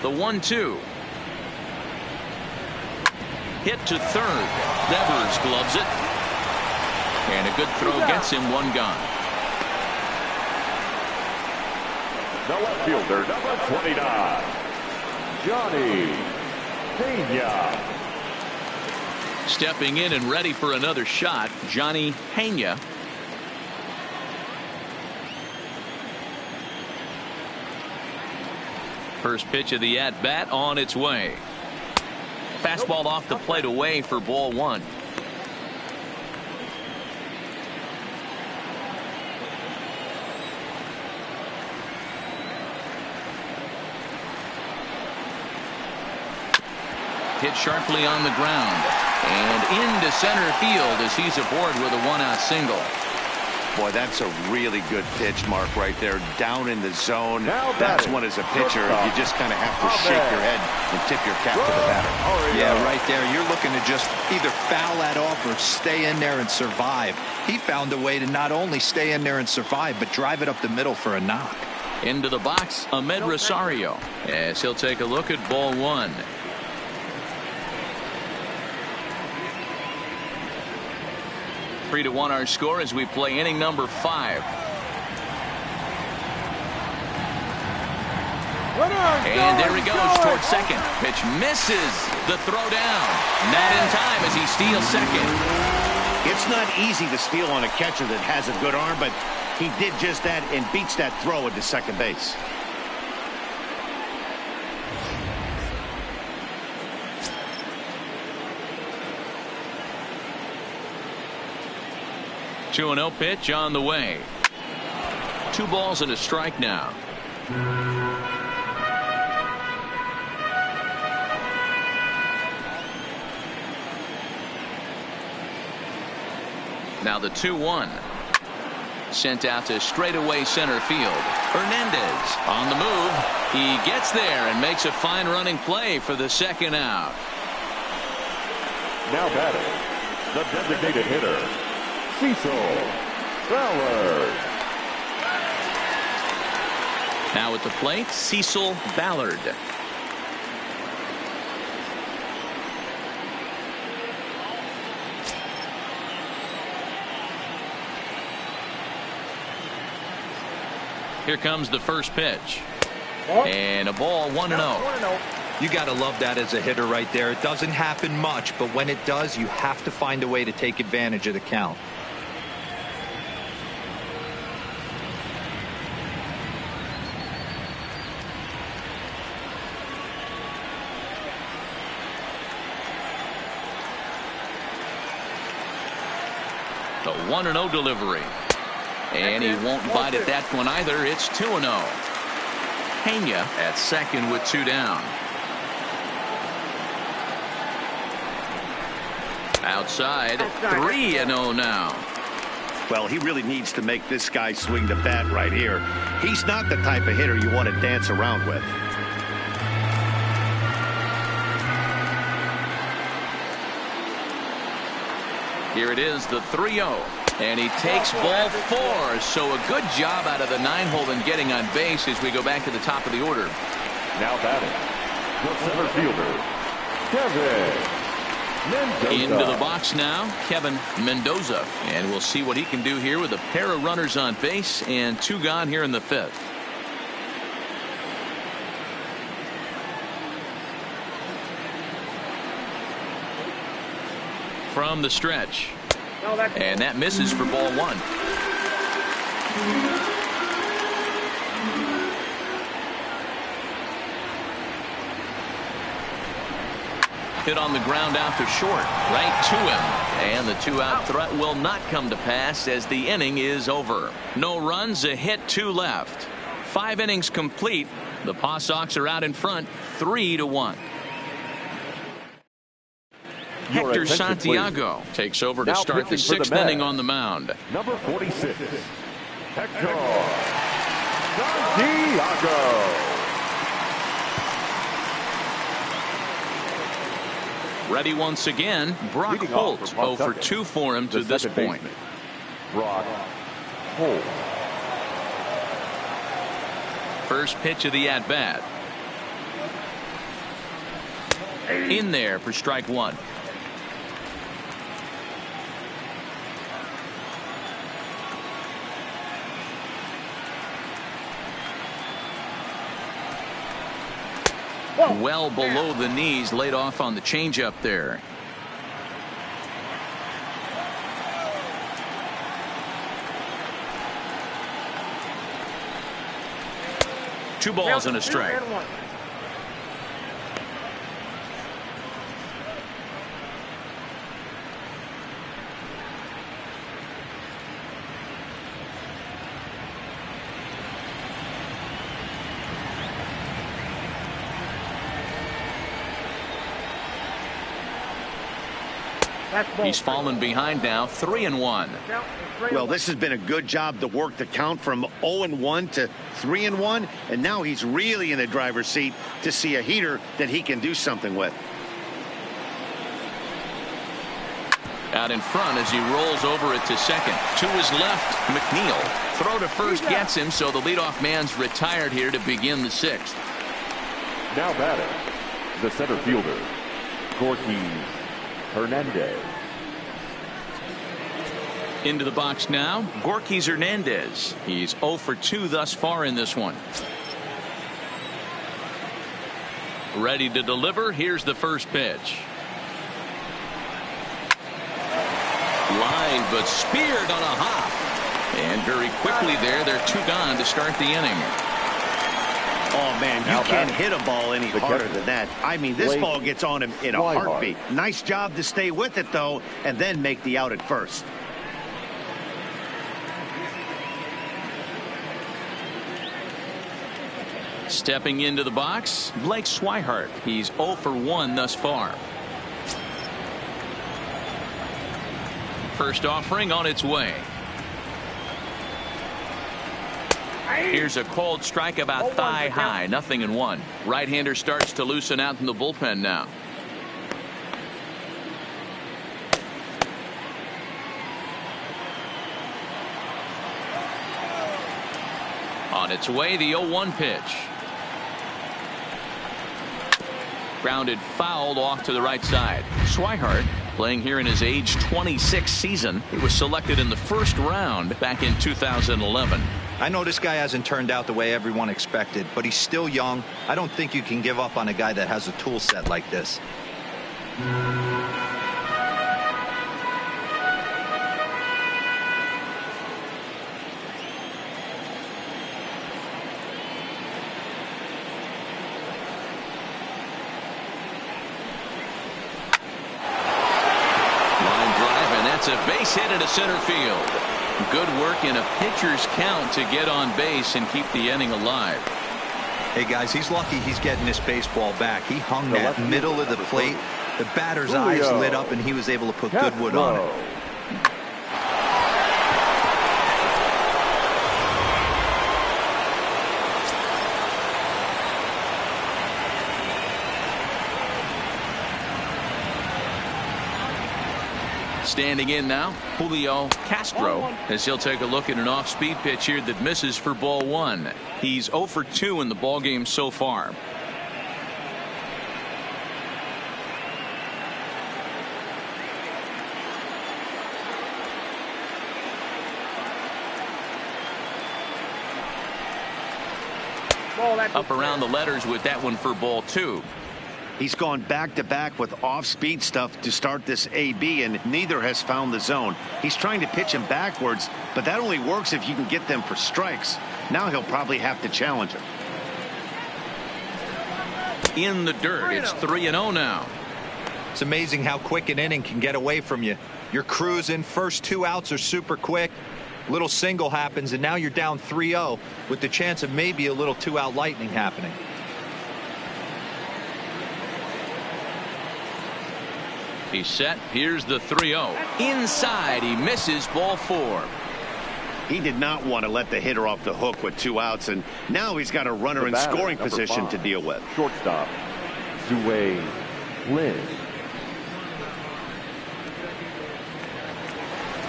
Speaker 1: The 1-2. Hit to third. Devers gloves it. And a good throw gets him one gone.
Speaker 3: The left fielder, number 29, Johnny Pena.
Speaker 1: Stepping in and ready for another shot, Johnny Pena. First pitch of the at-bat on its way. Fastball off the plate away for ball one. Hit sharply on the ground and into center field as he's aboard with a one-out single.
Speaker 2: Boy, that's a really good pitch, Mark, right there. Down in the zone.
Speaker 3: That's
Speaker 2: one as a pitcher. You just kind of have to shake your head and tip your cap to the batter.
Speaker 4: Yeah, right there. You're looking to just either foul that off or stay in there and survive. He found a way to not only stay in there and survive, but drive it up the middle for a knock.
Speaker 1: Into the box, Ahmed Rosario, as he'll take a look at ball one. 3-1 our score as we play inning number 5. And there he goes towards second. Pitch misses. The throw down. Not in time as he steals second.
Speaker 2: It's not easy to steal on a catcher that has a good arm, but he did just that and beats that throw into second base.
Speaker 1: Two 2-0 pitch on the way. 2 balls and a strike now. Now the 2-1. Sent out to straightaway center field. Hernandez on the move. He gets there and makes a fine running play for the second out.
Speaker 3: Now batting, the designated hitter, Cecil Ballard.
Speaker 1: Now at the plate, Cecil Ballard. Here comes the first pitch. And a ball, 1-0.
Speaker 4: You got to love that as a hitter right there. It doesn't happen much, but when it does, you have to find a way to take advantage of the count.
Speaker 1: The 1-0 delivery. And he won't bite at that one either. It's 2-0. Pena at second with 2 down. Outside, 3-0 now.
Speaker 2: Well, he really needs to make this guy swing the bat right here. He's not the type of hitter you want to dance around with.
Speaker 1: Here it is, the 3-0. And he takes ball 4. So a good job out of the 9-hole in getting on base as we go back to the top of the order.
Speaker 3: Now batting, the center fielder, Kevin Mendoza.
Speaker 1: Into the box now, Kevin Mendoza. And we'll see what he can do here with a pair of runners on base and 2 gone here in the 5th. From the stretch. And that misses for ball 1. Hit on the ground out to short, right to him. And the 2-out threat will not come to pass as the inning is over. No runs, a hit, 2 left. 5 innings complete. The Paw Sox are out in front, 3-1. Hector Santiago takes over to start the 6th inning on the mound.
Speaker 3: Number 46, Hector Santiago.
Speaker 1: Ready once again, Brock Holt, 0 for 2 for him to this point.
Speaker 3: Brock Holt.
Speaker 1: First pitch of the at-bat. In there for strike 1. Well below the knees, laid off on the changeup there. Two balls and a strike. He's fallen behind now, 3-1.
Speaker 2: Well, this has been a good job to work the count from 0-1 to 3-1, and now he's really in the driver's seat to see a heater that he can do something with.
Speaker 1: Out in front as he rolls over it to second. To his left, McNeil. Throw to first gets him, so the leadoff man's retired here to begin the sixth.
Speaker 3: Now batting, the center fielder, Gorky Hernandez.
Speaker 1: Into the box now, Gorky Hernandez. He's 0 for 2 thus far in this one. Ready to deliver. Here's the first pitch. Line, but speared on a hop. And very quickly there, they're 2 gone to start the inning.
Speaker 2: Oh, man, you can't hit a ball any harder than that. I mean, this ball gets on him in a heartbeat. Nice job to stay with it, though, and then make the out at first.
Speaker 1: Stepping into the box, Blake Swihart. He's 0 for 1 thus far. First offering on its way. Here's a cold strike about thigh high, 0-1. Right-hander starts to loosen out in the bullpen now. On its way, the 0-1 pitch. Grounded fouled off to the right side. Swihart, playing here in his age 26 season. He was selected in the first round back in 2011.
Speaker 4: I know this guy hasn't turned out the way everyone expected, but he's still young. I don't think you can give up on a guy that has a tool set like this.
Speaker 1: A base hit into center field. Good work in a pitcher's count to get on base and keep the inning alive.
Speaker 4: Hey guys, he's lucky he's getting this baseball back. He hung that middle of the plate. The batter's eyes lit up and he was able to put good wood on it.
Speaker 1: Standing in now, Julio Castro, as he'll take a look at an off-speed pitch here that misses for ball 1. He's 0 for 2 in the ballgame so far. Up around the letters with that one for ball 2.
Speaker 2: He's gone back-to-back with off-speed stuff to start this AB, and neither has found the zone. He's trying to pitch him backwards, but that only works if you can get them for strikes. Now he'll probably have to challenge him.
Speaker 1: In the dirt, it's 3-0 now.
Speaker 4: It's amazing how quick an inning can get away from you. You're cruising, first 2 outs are super quick. Little single happens, and now you're down 3-0 with the chance of maybe a little 2-out lightning happening.
Speaker 1: He's set. Here's the 3-0. Inside, he misses ball 4.
Speaker 2: He did not want to let the hitter off the hook with 2 outs, and now he's got a runner in scoring position to deal with.
Speaker 3: Shortstop, Zue Lin.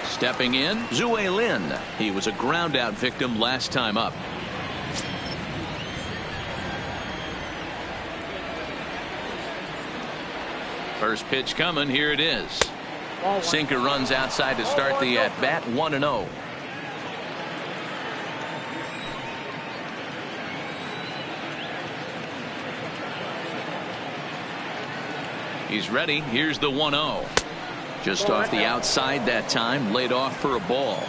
Speaker 1: Stepping in, Zue Lin. He was a ground-out victim last time up. First pitch coming. Here it is. Sinker runs outside to start the at-bat. 1-0. He's ready. Here's the 1-0. Just off the outside that time. Laid off for a ball.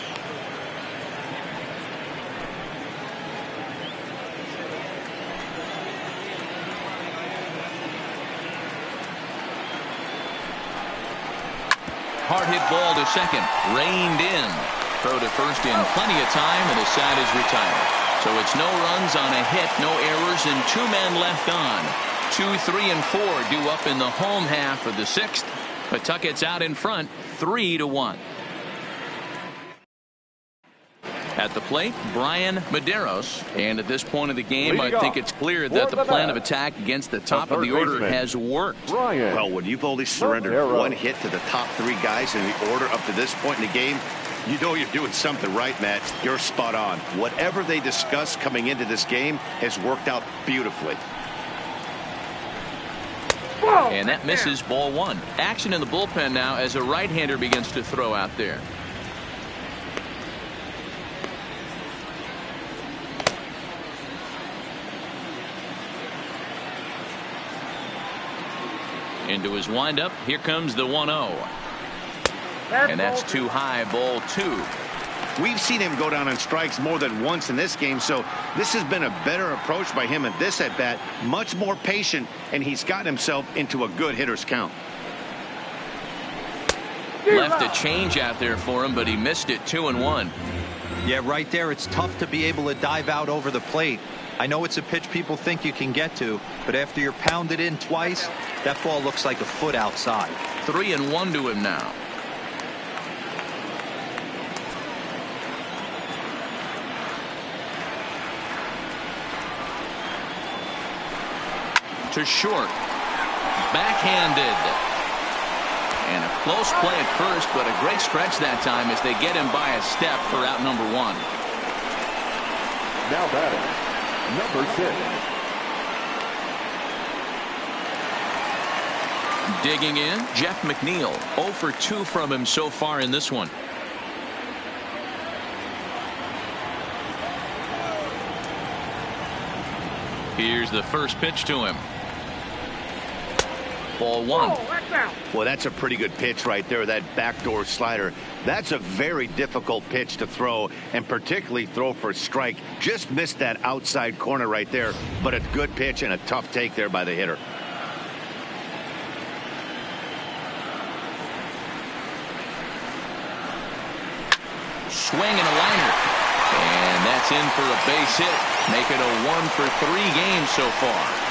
Speaker 1: Hard hit ball to second. Reined in. Throw to first in plenty of time, and the side is retired. So it's no runs on a hit, no errors, and 2 men left on. 2, 3, and 4 due up in the home half of the 6th. Pawtucket's out in front, 3-1. At the plate, Brian Medeiros. And at this point of the game, I think it's clear that the plan of attack against the top of the order has worked.
Speaker 2: Well, when you've only surrendered one hit to the top three guys in the order up to this point in the game, you know you're doing something right, Matt. You're spot on. Whatever they discussed coming into this game has worked out beautifully.
Speaker 1: And that misses, ball one. Action in the bullpen now as a right-hander begins to throw out there. Into his windup. Here comes the 1-0. And that's too high, ball two.
Speaker 2: We've seen him go down on strikes more than once in this game, so this has been a better approach by him at this at-bat. Much more patient, and he's gotten himself into a good hitter's count.
Speaker 1: Left a change out there for him, but he missed it. 2-1.
Speaker 4: Yeah, right there, it's tough to be able to dive out over the plate. I know it's a pitch people think you can get to, but after you're pounded in twice, that ball looks like a foot outside.
Speaker 1: 3-1 to him now. To short. Backhanded. And a close play at first, but a great stretch that time as they get him by a step for out number one.
Speaker 3: Now batting, number 6.
Speaker 1: Digging in, Jeff McNeil. 0 for 2 from him so far in this one. Here's the first pitch to him. Ball one.
Speaker 2: Well, that's a pretty good pitch right there, that backdoor slider. That's a very difficult pitch to throw, and particularly throw for a strike. Just missed that outside corner right there, but a good pitch and a tough take there by the hitter.
Speaker 1: Swing and a liner. And that's in for a base hit. Make it a 1 for 3 games so far.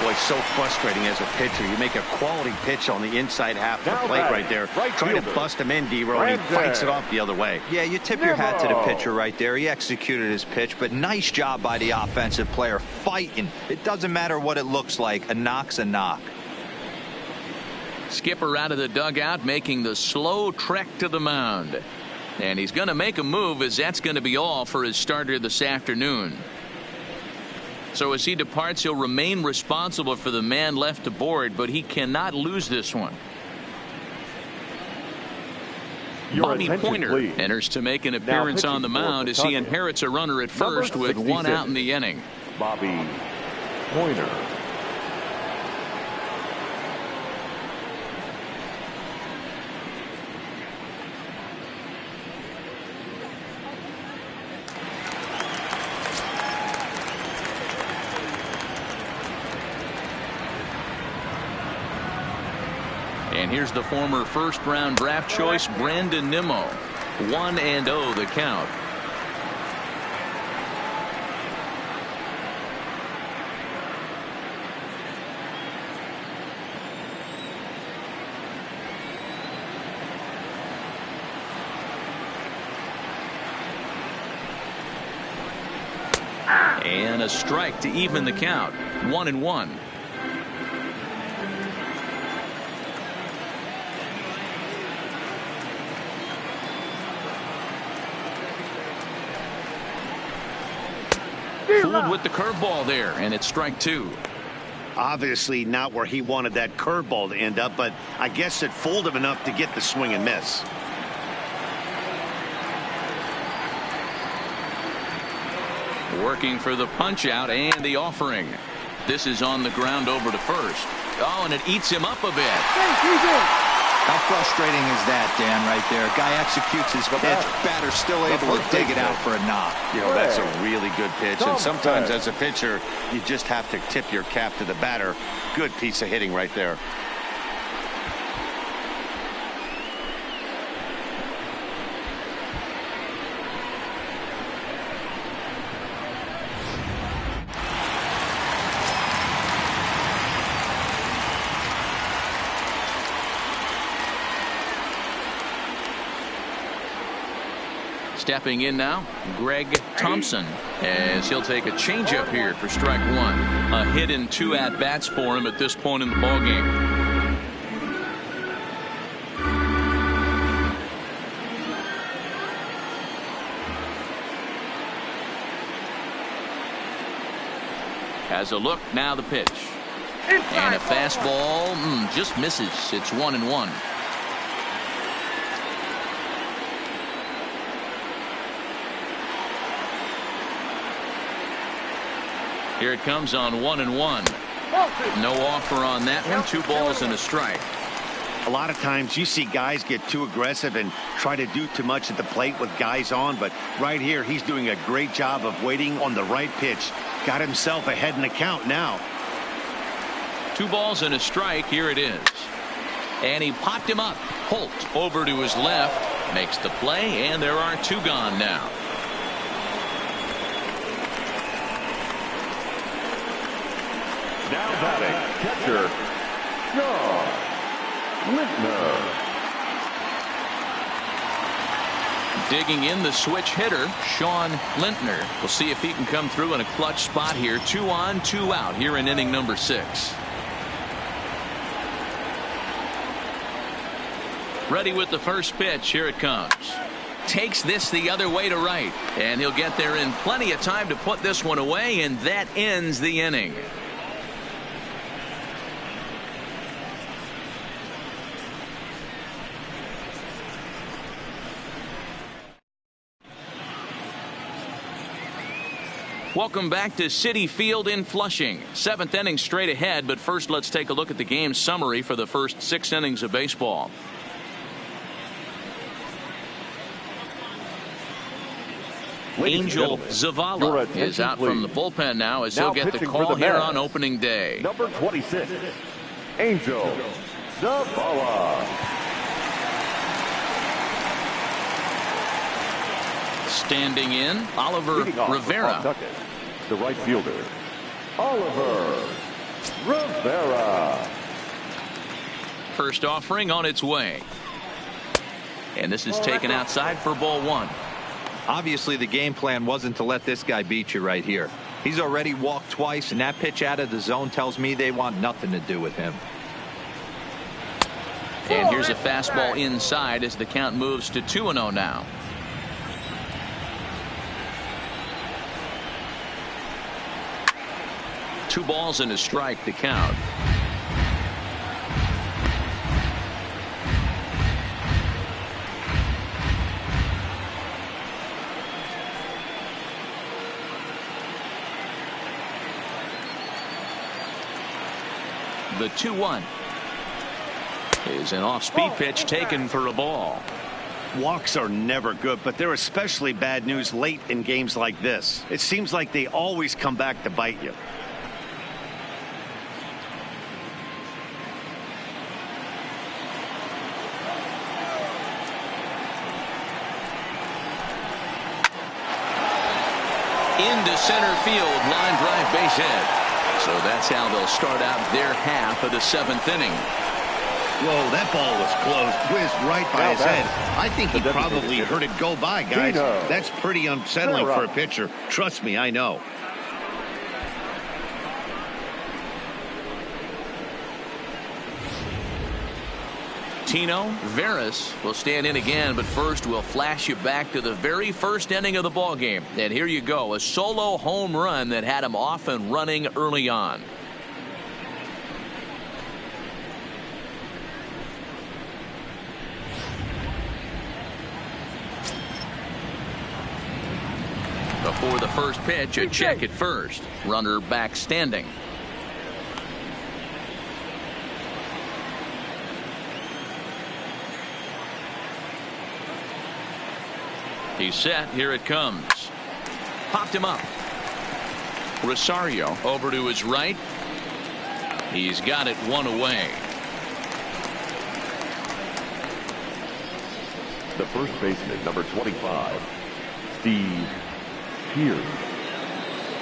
Speaker 2: Boy, so frustrating as a pitcher. You make a quality pitch on the inside half of the
Speaker 3: Now
Speaker 2: plate
Speaker 3: batting,
Speaker 2: right there.
Speaker 3: right
Speaker 2: Trying to
Speaker 3: fielder,
Speaker 2: bust him in, D-Row, and he fights it off the other way.
Speaker 4: Yeah, you tip your hat to the pitcher right there. He executed his pitch, but nice job by the offensive player fighting. It doesn't matter what it looks like. A knock's a knock.
Speaker 1: Skipper out of the dugout making the slow trek to the mound. And he's going to make a move, as that's going to be all for his starter this afternoon. So as he departs, he'll remain responsible for the man left aboard, but he cannot lose this one. Bobby Pointer enters to make an appearance on the mound as he inherits a runner at first with 1 out in the inning.
Speaker 3: Bobby Pointer.
Speaker 1: And here's the former first-round draft choice, Brandon Nimmo. 1-0 the count. And a strike to even the count. 1-1. Fooled with the curveball there, and it's strike 2.
Speaker 2: Obviously not where he wanted that curveball to end up, but I guess it fooled him enough to get the swing and miss.
Speaker 1: Working for the punch out and the offering. This is on the ground over to first. Oh, and it eats him up a bit.
Speaker 4: How frustrating is that, Dan, right there? Guy executes his pitch, batter still able to dig it out for a knock.
Speaker 2: You know, that's a really good pitch, and sometimes as a pitcher, you just have to tip your cap to the batter. Good piece of hitting right there.
Speaker 1: Stepping in now, Greg Thompson, as he'll take a changeup here for strike one. A hit in 2 at-bats for him at this point in the ballgame. Has a look, now the pitch. And a fastball just misses. It's 1-1. Here it comes on 1-1. No offer on that one. 2 balls and a strike.
Speaker 2: A lot of times you see guys get too aggressive and try to do too much at the plate with guys on, but right here he's doing a great job of waiting on the right pitch. Got himself ahead in the count now.
Speaker 1: 2 balls and a strike. Here it is. And he popped him up. Holt over to his left. Makes the play, and there are 2 gone now.
Speaker 3: Now batting, catcher, Sean Lintner.
Speaker 1: Digging in the switch hitter, Sean Lintner. We'll see if he can come through in a clutch spot here. 2 on, 2 out here in inning number 6. Ready with the first pitch. Here it comes. Takes this the other way to right. And he'll get there in plenty of time to put this one away, and that ends the inning. Welcome back to Citi Field in Flushing. 7th inning straight ahead, but first let's take a look at the game summary for the first 6 innings of baseball. Angel Zavala is out from the bullpen now as he'll get the call here on opening day.
Speaker 3: Number 26, Angel Zavala.
Speaker 1: Standing in, Oliver Rivera.
Speaker 3: The right fielder, Oliver Rivera.
Speaker 1: First offering on its way. And this is taken outside for ball 1.
Speaker 4: Obviously, the game plan wasn't to let this guy beat you right here. He's already walked twice, and that pitch out of the zone tells me they want nothing to do with him.
Speaker 1: And here's a fastball inside as the count moves to 2-0 now. Two balls and a strike to count. The 2-1 is an off-speed pitch taken for a ball.
Speaker 2: Walks are never good, but they're especially bad news late in games like this. It seems like they always come back to bite you.
Speaker 1: Into center field, line drive, base hit. So that's how they'll start out their half of the 7th inning.
Speaker 2: Whoa, that ball was close, whizzed right by his head. I think he probably heard it go by, guys. That's pretty unsettling for a pitcher. Trust me, I know.
Speaker 1: Tino Veras will stand in again, but first we'll flash you back to the very first inning of the ball game. And here you go, a solo home run that had him off and running early on. Before the first pitch, a check at first. Runner back standing. He's set. Here it comes. Popped him up. Rosario over to his right. He's got it one away.
Speaker 3: The first baseman, number 25, Steve Pearce.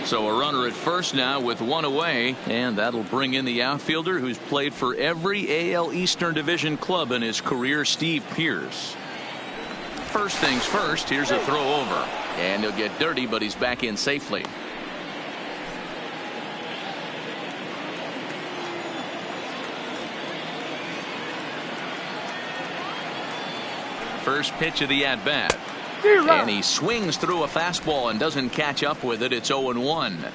Speaker 1: So a runner at first now with one away, and that'll bring in the outfielder who's played for every AL Eastern Division club in his career, Steve Pearce. First things first, here's a throw over. And he'll get dirty, but he's back in safely. First pitch of the at-bat. And he swings through a fastball and doesn't catch up with it. It's 0-1.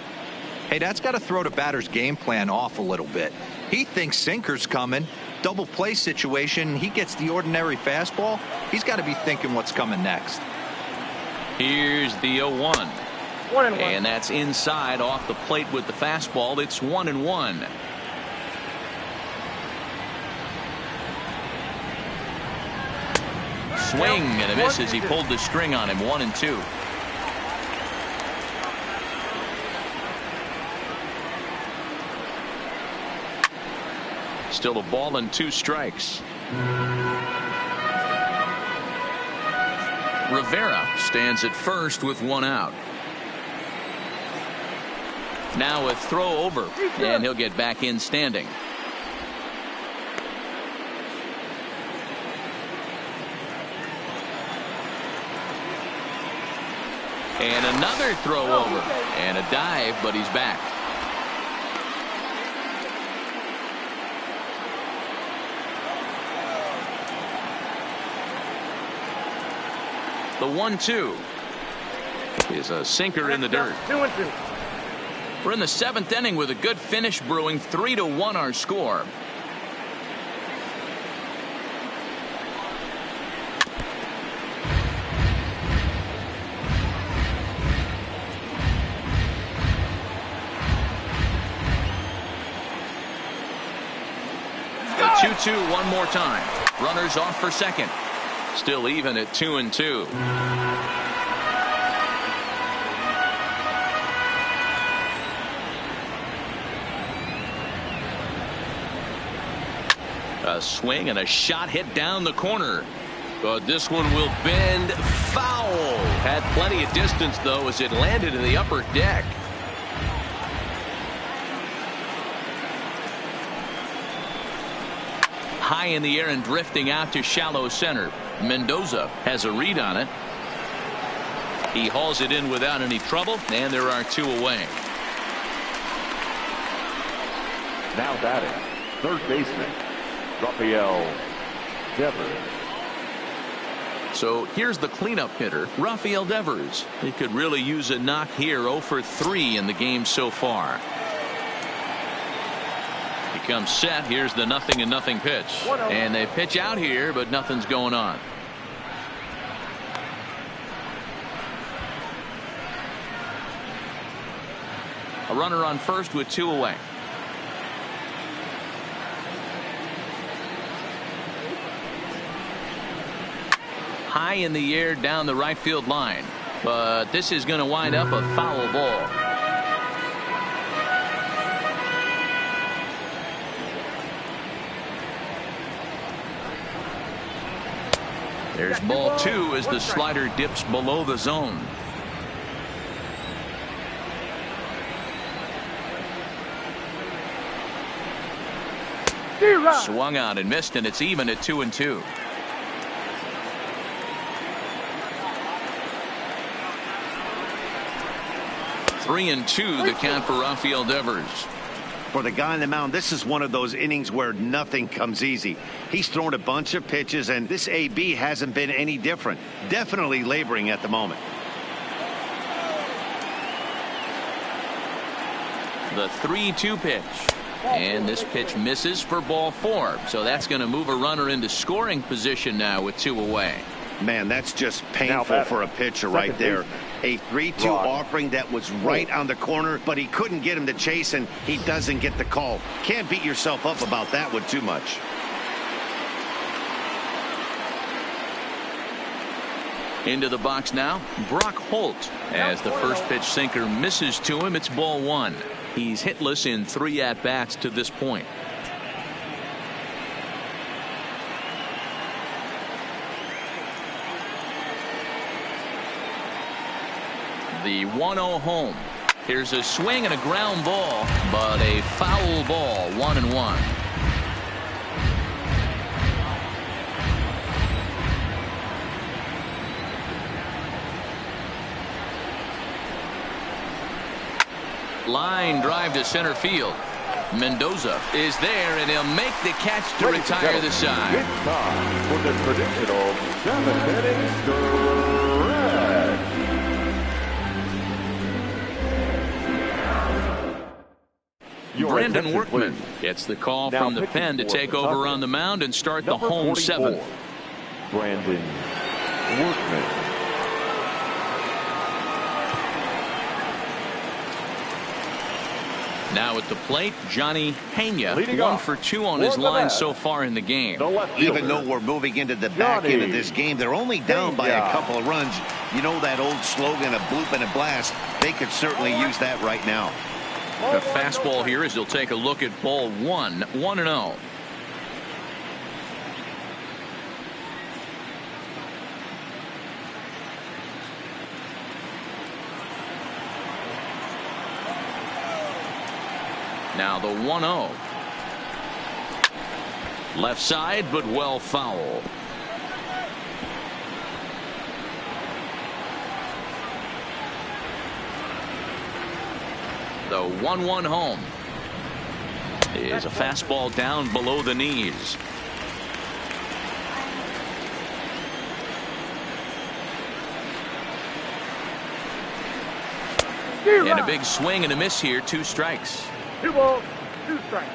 Speaker 4: Hey, that's got to throw the batter's game plan off a little bit. He thinks sinker's coming. Double play situation. He gets the ordinary fastball. He's got to be thinking what's coming next.
Speaker 1: Here's the 0-1.
Speaker 5: 1-1.
Speaker 1: And that's inside off the plate with the fastball. It's 1-1. Swing and a miss as he pulled the string on him. 1-2. Still a ball and 2 strikes. Rivera stands at first with 1 out. Now a throw over, and he'll get back in standing. And another throw over and a dive, but he's back. The 1-2 is a sinker in the dirt.
Speaker 5: 2-2.
Speaker 1: We're in the 7th inning with a good finish brewing. 3-1 our score. The 2-2 one more time. Runners off for second. Still even at 2-2. A swing and a shot hit down the corner. But this one will bend foul. Had plenty of distance, though, as it landed in the upper deck. High in the air and drifting out to shallow center. Mendoza has a read on it. He hauls it in without any trouble, and there are 2 away.
Speaker 3: Now batting, third baseman, Rafael Devers.
Speaker 1: So here's the cleanup hitter, Rafael Devers. He could really use a knock here. 0 for 3 in the game so far. He comes set. Here's the 0-0 pitch. And they pitch out here, but nothing's going on. A runner on first with 2 away. High in the air down the right field line. But this is going to wind up a foul ball. There's ball 2 as the slider dips below the zone. Swung out and missed, and it's even at 2-2. Three and 2 the count for Rafael Devers.
Speaker 2: For the guy on the mound, this is one of those innings where nothing comes easy. He's thrown a bunch of pitches, and this AB hasn't been any different. Definitely laboring at the moment.
Speaker 1: The 3-2 pitch. And this pitch misses for ball 4. So that's going to move a runner into scoring position now with 2 away.
Speaker 2: Man, that's just painful for a pitcher right there. A 3-2 offering that was right on the corner, but he couldn't get him to chase, and he doesn't get the call. Can't beat yourself up about that one too much.
Speaker 1: Into the box now, Brock Holt. As the first pitch sinker misses to him, it's ball 1. He's hitless in 3 at-bats to this point. The 1-0 home. Here's a swing and a ground ball, but a foul ball. 1-1. Line drive to center field. Mendoza is there, and he'll make the catch to retire the side.
Speaker 3: It's time for the traditional 7th inning stretch.
Speaker 1: Brandon Workman gets the call from the pen to take over on the mound and start the home 7th.
Speaker 3: Brandon Workman.
Speaker 1: Now at the plate, Johnny Pena,
Speaker 3: Leading
Speaker 1: 1
Speaker 3: off
Speaker 1: for 2 on his line so far in the game.
Speaker 2: Even though we're moving into the back end of this game, they're only down by a couple of runs. You know that old slogan, a bloop and a blast. They could certainly use that right now.
Speaker 1: The fastball here as he'll take a look at ball 1, 1-0. Now the 1-0. Left side, but well foul. The 1-1 home is a fastball down below the knees. And a big swing and a miss here. 2 strikes.
Speaker 5: 2 balls, 2 strikes.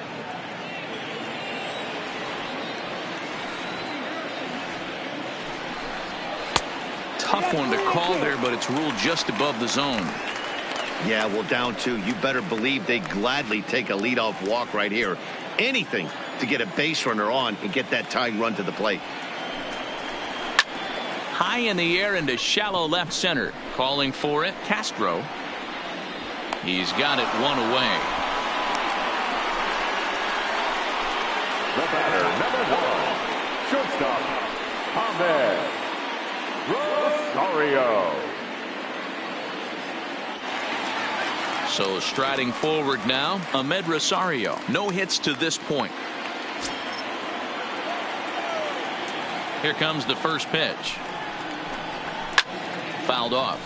Speaker 1: Tough one to call there, but it's ruled just above the zone.
Speaker 2: Yeah, well, down 2. You better believe they gladly take a leadoff walk right here. Anything to get a base runner on and get that tying run to the plate.
Speaker 1: High in the air into shallow left center. Calling for it, Castro. He's got it 1 away.
Speaker 3: The batter, number 1, shortstop, Ahmed Rosario.
Speaker 1: So striding forward now, Ahmed Rosario. No hits to this point. Here comes the first pitch. Fouled off.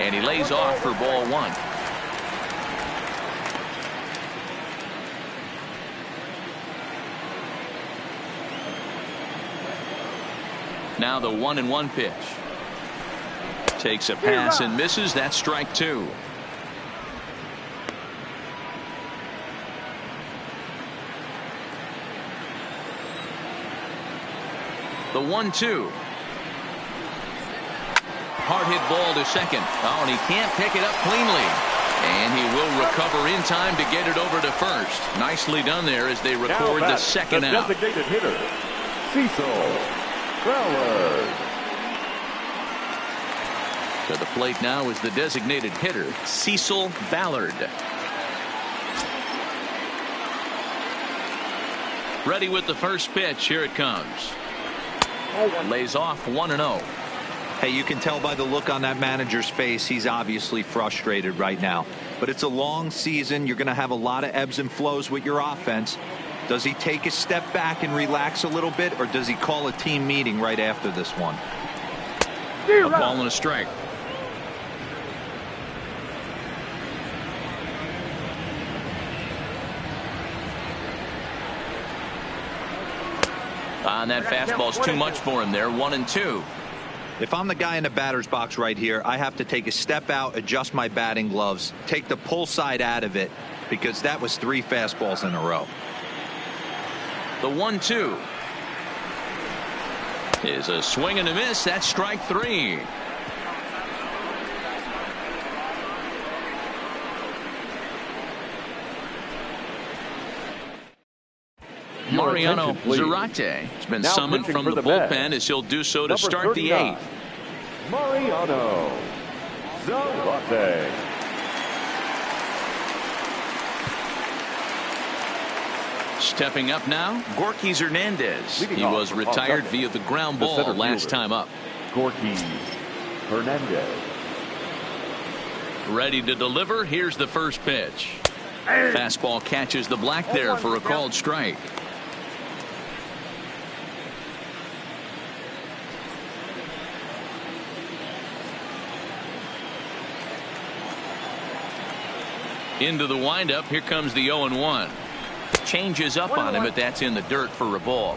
Speaker 1: And he lays off for ball 1. Now the 1-1 pitch. Takes a pass and misses. That's strike 2. The 1-2. Hard hit ball to second. Oh, and he can't pick it up cleanly. And he will recover in time to get it over to first. Nicely done there as they record the second out.
Speaker 3: Designated hitter, Cecil Ballard.
Speaker 1: To the plate now is the designated hitter, Cecil Ballard. Ready with the first pitch. Here it comes. Lays off 1-0.
Speaker 4: Hey, you can tell by the look on that manager's face, he's obviously frustrated right now. But it's a long season. You're going to have a lot of ebbs and flows with your offense. Does he take a step back and relax a little bit, or does he call a team meeting right after this one?
Speaker 1: A ball and a strike. And that fastball's too much for him there. 1-2.
Speaker 4: If I'm the guy in the batter's box right here, I have to take a step out, adjust my batting gloves, take the pull side out of it, because that was 3 fastballs in a row.
Speaker 1: The 1-2 is a swing and a miss. That's strike 3. Mariano Zarate has been
Speaker 3: Now
Speaker 1: summoned
Speaker 3: pitching
Speaker 1: from
Speaker 3: for
Speaker 1: the
Speaker 3: the
Speaker 1: bullpen
Speaker 3: Mets,
Speaker 1: as he'll do so to
Speaker 3: number
Speaker 1: start the
Speaker 3: 39,
Speaker 1: 8th.
Speaker 3: Mariano Zarate.
Speaker 1: Stepping up now, Gorky Hernandez.
Speaker 3: Leading
Speaker 1: He
Speaker 3: off
Speaker 1: was
Speaker 3: from
Speaker 1: retired
Speaker 3: second,
Speaker 1: via the ground
Speaker 3: the
Speaker 1: ball
Speaker 3: center
Speaker 1: last
Speaker 3: fielder,
Speaker 1: time up.
Speaker 3: Gorky Hernandez.
Speaker 1: Ready to deliver. Here's the first pitch. Fastball catches the black there for a called strike. Into the windup. Here comes the 0-1. Changes up on him, but that's in the dirt for a ball.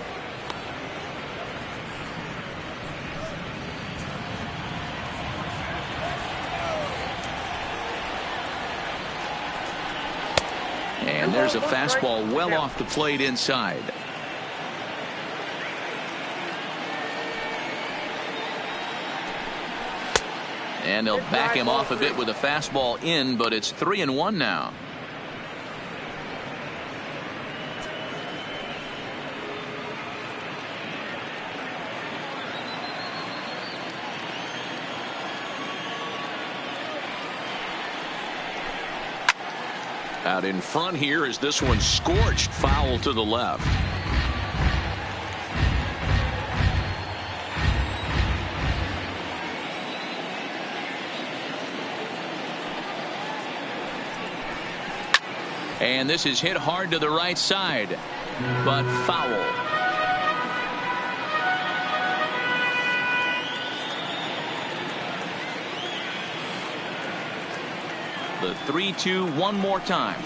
Speaker 1: And there's a fastball well off the plate inside. And they'll back him off a bit with a fastball in, but it's 3-1 now. Out in front here is this one scorched foul to the left. And this is hit hard to the right side, but foul. The 3-2 one more time.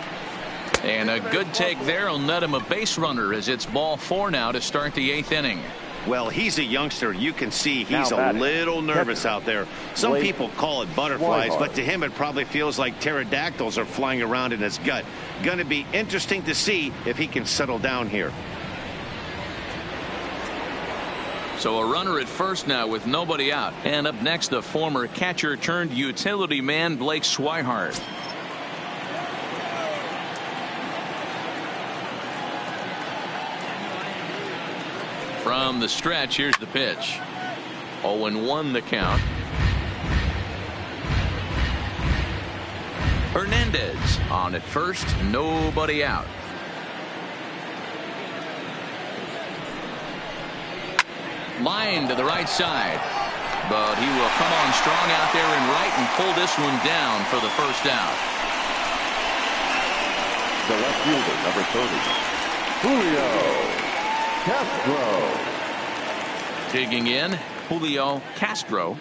Speaker 1: And a good take there will net him a base runner as it's ball 4 now to start the 8th inning.
Speaker 2: Well, he's a youngster. You can see he's a little nervous out there. Some people call it butterflies, but to him it probably feels like pterodactyls are flying around in his gut. Going to be interesting to see if he can settle down here.
Speaker 1: So a runner at first now with nobody out. And up next, the former catcher turned utility man Blake Swihart. From the stretch, here's the pitch. 0-1 the count. Hernandez on at first, nobody out. Line to the right side, but he will come on strong out there in right and pull this one down for the first out.
Speaker 3: The left fielder, number 30, Julio Castro.
Speaker 1: Digging in, Julio Castro.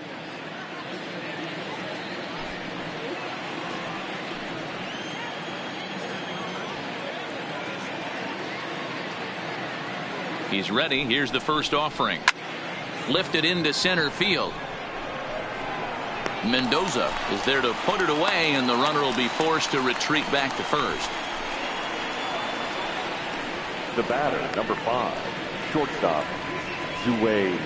Speaker 1: He's ready. Here's the first offering. Lifted into center field. Mendoza is there to put it away, and the runner will be forced to retreat back to first.
Speaker 3: The batter, number 5, shortstop, Zue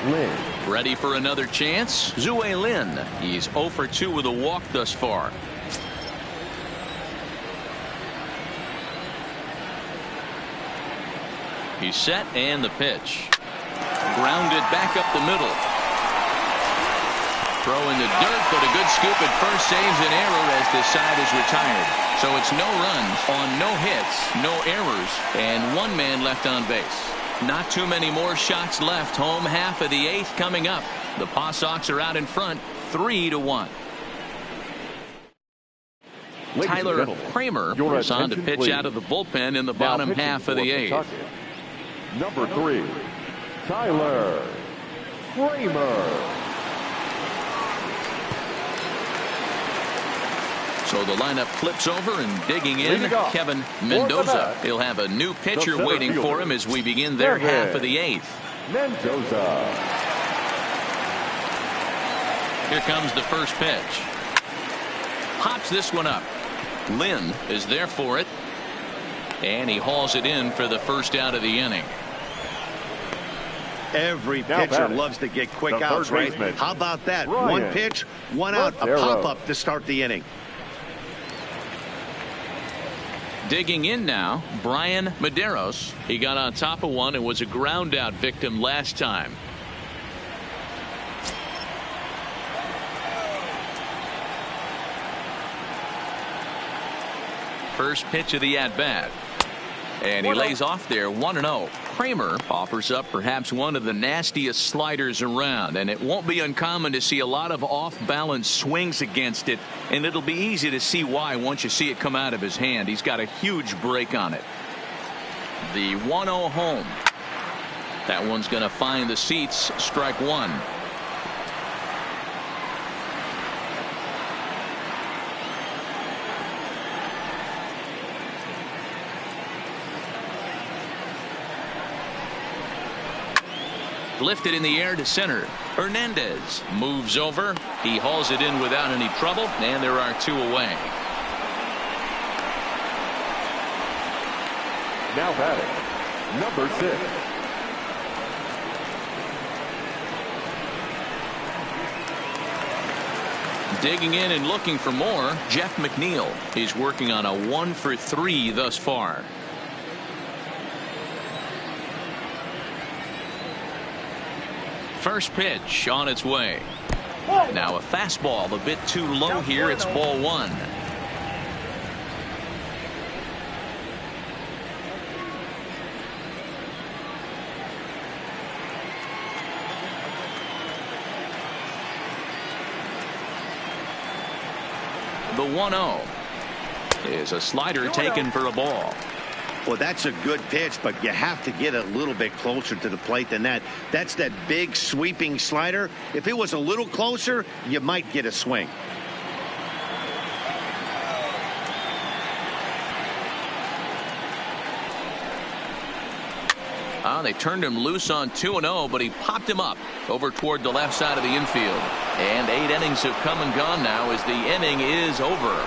Speaker 3: Lin.
Speaker 1: Ready for another chance? Zue Lin. He's 0 for 2 with a walk thus far. He's set, and the pitch. Grounded back up the middle. Throw in the dirt, but a good scoop at first saves an error as this side is retired. So it's no runs on no hits, no errors, and 1 man left on base. Not too many more shots left. Home half of the 8th coming up. The Paw Sox are out in front, 3-1. Tyler Kramer is on to pitch out of the bullpen in the bottom half of the 8th.
Speaker 3: Number 3, Tyler Kramer.
Speaker 1: So the lineup flips over, and digging in, Kevin Mendoza. He'll have a new pitcher waiting for him as we begin their half of the 8th.
Speaker 3: Mendoza.
Speaker 1: Here comes the first pitch. Pops this one up. Lynn is there for it, and he hauls it in for the first out of the inning.
Speaker 2: Every pitcher loves to get quick outs, right? How about that? One pitch, one out, a pop-up to start the inning.
Speaker 1: Digging in now, Brian Medeiros. He got on top of one and was a ground out victim last time. First pitch of the at-bat. And he lays off there 1-0. Kramer offers up perhaps one of the nastiest sliders around, and it won't be uncommon to see a lot of off-balance swings against it, and it'll be easy to see why once you see it come out of his hand. He's got a huge break on it. The 1-0 home. That one's going to find the seats. Strike one. Lifted in the air to center. Hernandez moves over. He hauls it in without any trouble, and there are two away.
Speaker 3: Now batting, number 6.
Speaker 1: Digging in and looking for more, Jeff McNeil. He's working on a 1-for-3 thus far. First pitch on its way. Now a fastball a bit too low here. It's ball one. The 1-0 is a slider taken for a ball.
Speaker 2: Well, that's a good pitch, but you have to get a little bit closer to the plate than that. That's that big sweeping slider. If it was a little closer, you might get a swing.
Speaker 1: They turned him loose on 2-0, but he popped him up over toward the left side of the infield. And 8 innings have come and gone now as the inning is over.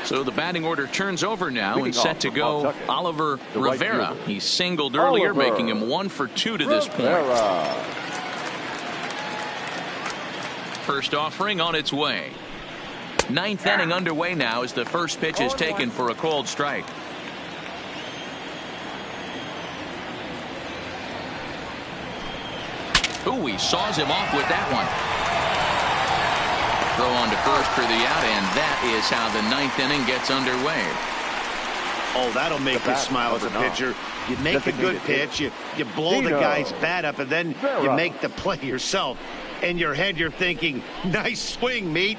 Speaker 1: So the batting order turns over now and set to go Oliver Rivera. He singled earlier, making him 1 for 2 to this point. First offering on its way. 9th inning underway now as the first pitch is taken for a called strike. Ooh, he saws him off with that one. Throw on to first for the out, and that is how the 9th inning gets underway.
Speaker 2: Oh, that'll make you smile as a pitcher. You make a good pitch, you blow the guy's bat up, and then you make the play yourself. In your head, you're thinking, nice swing, meat.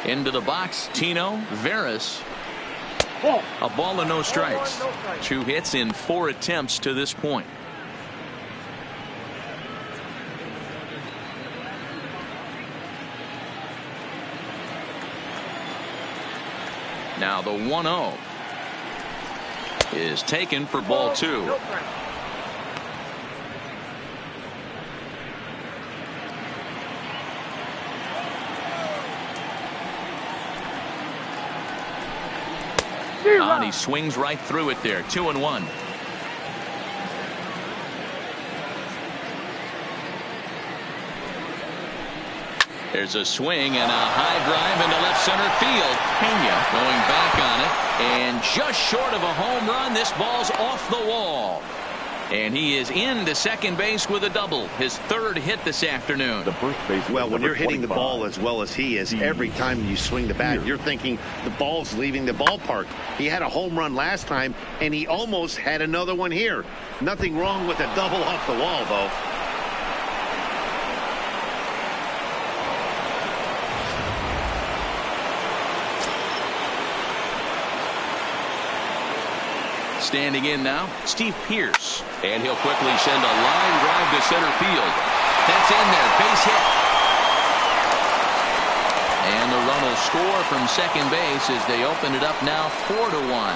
Speaker 1: Into the box, Tino Veras. A ball and no strikes. 2 hits in 4 attempts to this point. Now the 1-0 is taken for ball 2. And he swings right through it there. 2-1. There's a swing and a high drive into left center field. Pena going back on it, and just short of a home run. This ball's off the wall. And he is into second base with a double. His 3rd hit this afternoon.
Speaker 2: Well, when you're hitting the ball as well as he is, every time you swing the bat, you're thinking the ball's leaving the ballpark. He had a home run last time, and he almost had another one here. Nothing wrong with a double off the wall, though.
Speaker 1: Standing in now, Steve Pearce. And he'll quickly send a line drive to center field. That's in there, base hit. And the run will score from second base as they open it up now 4-1.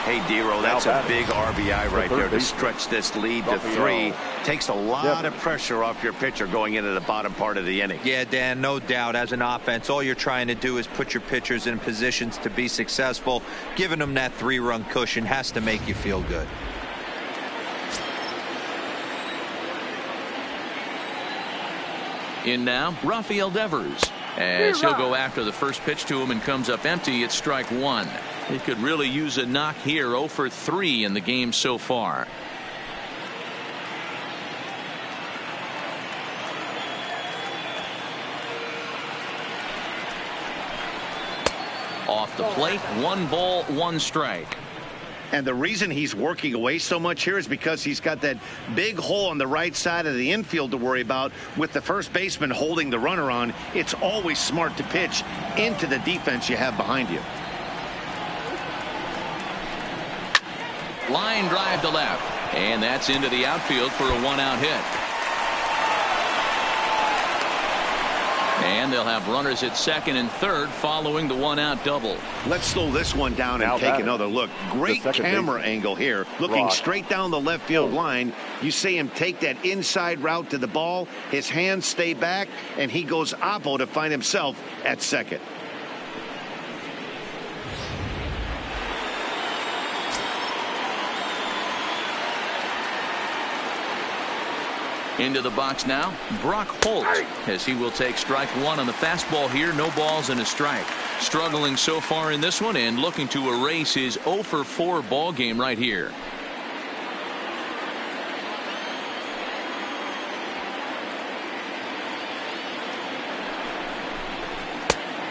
Speaker 2: Hey, D-Roll, that's a big RBI right there to stretch this lead to 3. Takes a lot of pressure off your pitcher going into the bottom part of the inning.
Speaker 4: Yeah, Dan, no doubt. As an offense, all you're trying to do is put your pitchers in positions to be successful. Giving them that 3-run cushion has to make you feel good.
Speaker 1: In now, Rafael Devers. As he'll go after the first pitch to him and comes up empty, it's strike one. He could really use a knock here. 0 for 3 in the game so far. Off the plate, 1 ball, 1 strike.
Speaker 2: And the reason he's working away so much here is because he's got that big hole on the right side of the infield to worry about with the first baseman holding the runner on. It's always smart to pitch into the defense you have behind you.
Speaker 1: Line drive to left. And that's into the outfield for a 1-out hit. And they'll have runners at second and third following the 1-out double.
Speaker 2: Let's slow this one down and take another look. Great camera angle here. Looking straight down the left field line. You see him take that inside route to the ball. His hands stay back, and he goes oppo to find himself at second.
Speaker 1: Into the box now, Brock Holt, as he will take strike one on the fastball here. No balls and a strike. Struggling so far in this one and looking to erase his 0 for 4 ball game right here.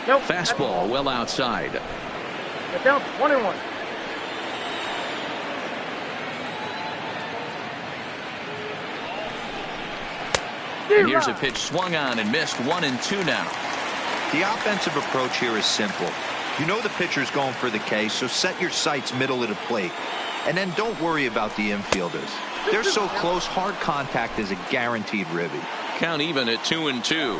Speaker 1: Fastball well outside.
Speaker 5: Get down 1-1.
Speaker 1: And here's a pitch swung on and missed. 1-2 now.
Speaker 4: The offensive approach here is simple. You know the pitcher's going for the K, so set your sights middle of the plate. And then don't worry about the infielders. They're so close, hard contact is a guaranteed ribby.
Speaker 1: Count even at 2-2.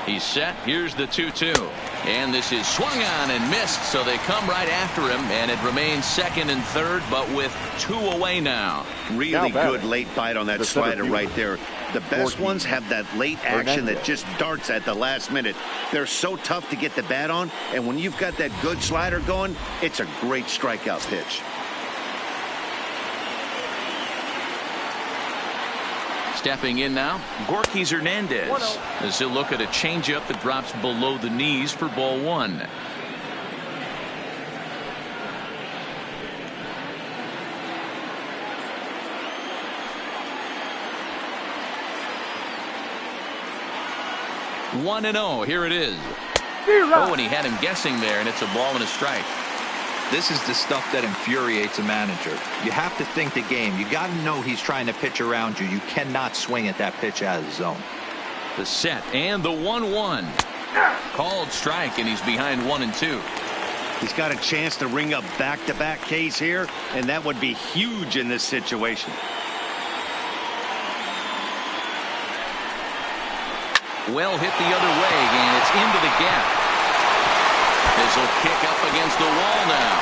Speaker 1: He's set. Here's the 2-2. And this is swung on and missed, so they come right after him, and it remains second and third, but with 2 away now.
Speaker 2: Really good late bite on that slider right there. The best ones have that late action that just darts at the last minute. They're so tough to get the bat on, and when you've got that good slider going, it's a great strikeout pitch.
Speaker 1: Stepping in now, Gorkys Hernandez, as he'll look at a changeup that drops below the knees for ball one. One and 0. Here it is. Oh, and he had him guessing there, and it's a ball and a strike.
Speaker 4: This is the stuff that infuriates a manager. You have to think the game. You got to know he's trying to pitch around you. You cannot swing at that pitch out of the zone.
Speaker 1: The set and the 1-1. Called strike, and he's behind 1-2.
Speaker 2: He's got a chance to ring up back-to-back Ks here, and that would be huge in this situation.
Speaker 1: Well hit the other way, and it's into the gap. This will kick up against the wall now.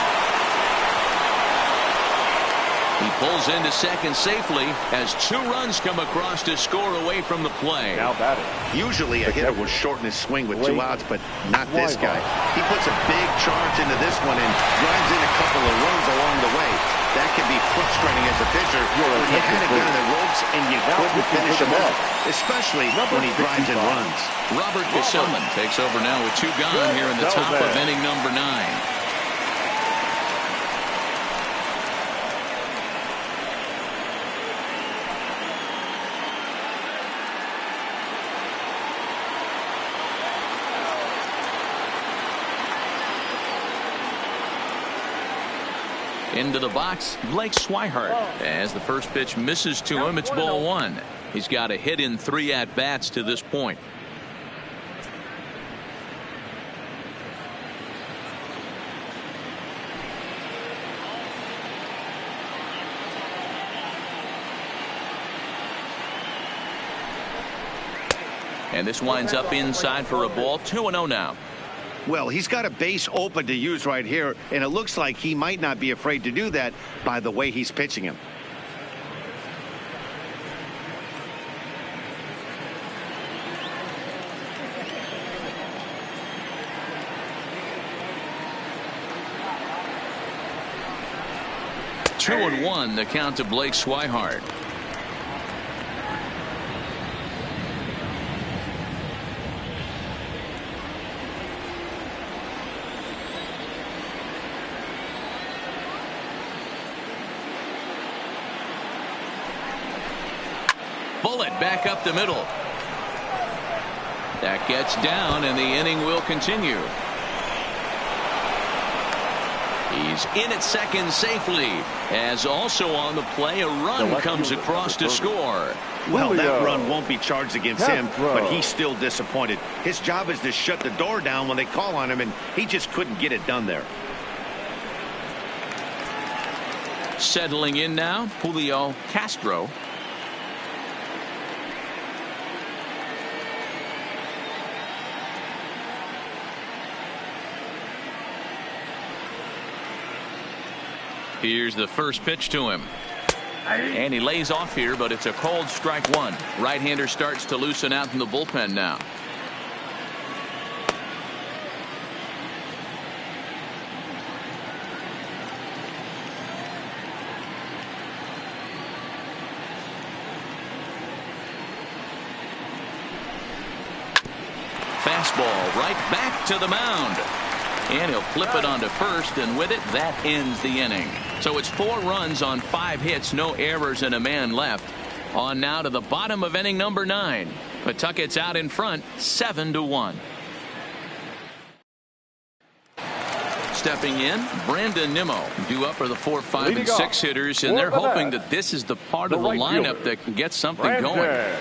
Speaker 1: He pulls into second safely as 2 runs come across to score away from the play.
Speaker 3: Now batting.
Speaker 2: Usually a hitter will shorten his swing with 2 outs, but not this guy. He puts a big charge into this one and drives in a couple of runs along the way. That can be frustrating as a pitcher when you had a gun in the ropes and you couldn't finish him off, especially when he drives in runs.
Speaker 1: Robert Gesellman takes over now with 2 gone here in the top of inning number 9. Into the box, Blake Swihart. As the first pitch misses to him, it's ball 1. He's got a hit in 3 at-bats to this point. And this winds up inside for a ball. 2-0 now.
Speaker 2: Well, he's got a base open to use right here, and it looks like he might not be afraid to do that by the way he's pitching him.
Speaker 1: Two and 1, the count to Blake Swihart. bullet back up the middle. That gets down, and the inning will continue. He's in at second safely, as also on the play a run comes across to score.
Speaker 2: Well, that run won't be charged against him, but he's still disappointed. His job is to shut the door down when they call on him, and he just couldn't get it done there.
Speaker 1: Settling in now, Julio Castro. Here's the first pitch to him. And he lays off here, but it's a cold strike one. Right-hander starts to loosen out in the bullpen now. Fastball right back to the mound. And he'll flip it onto first, and with it, that ends the inning. So it's 4 runs on 5 hits, no errors, and a man left. On now to the bottom of inning number 9. Pawtucket's out in front, 7-1. Stepping in, Brandon Nimmo. Due up are the 4, 5, and 6 hitters, and they're hoping that this is the part of the lineup that can get something going.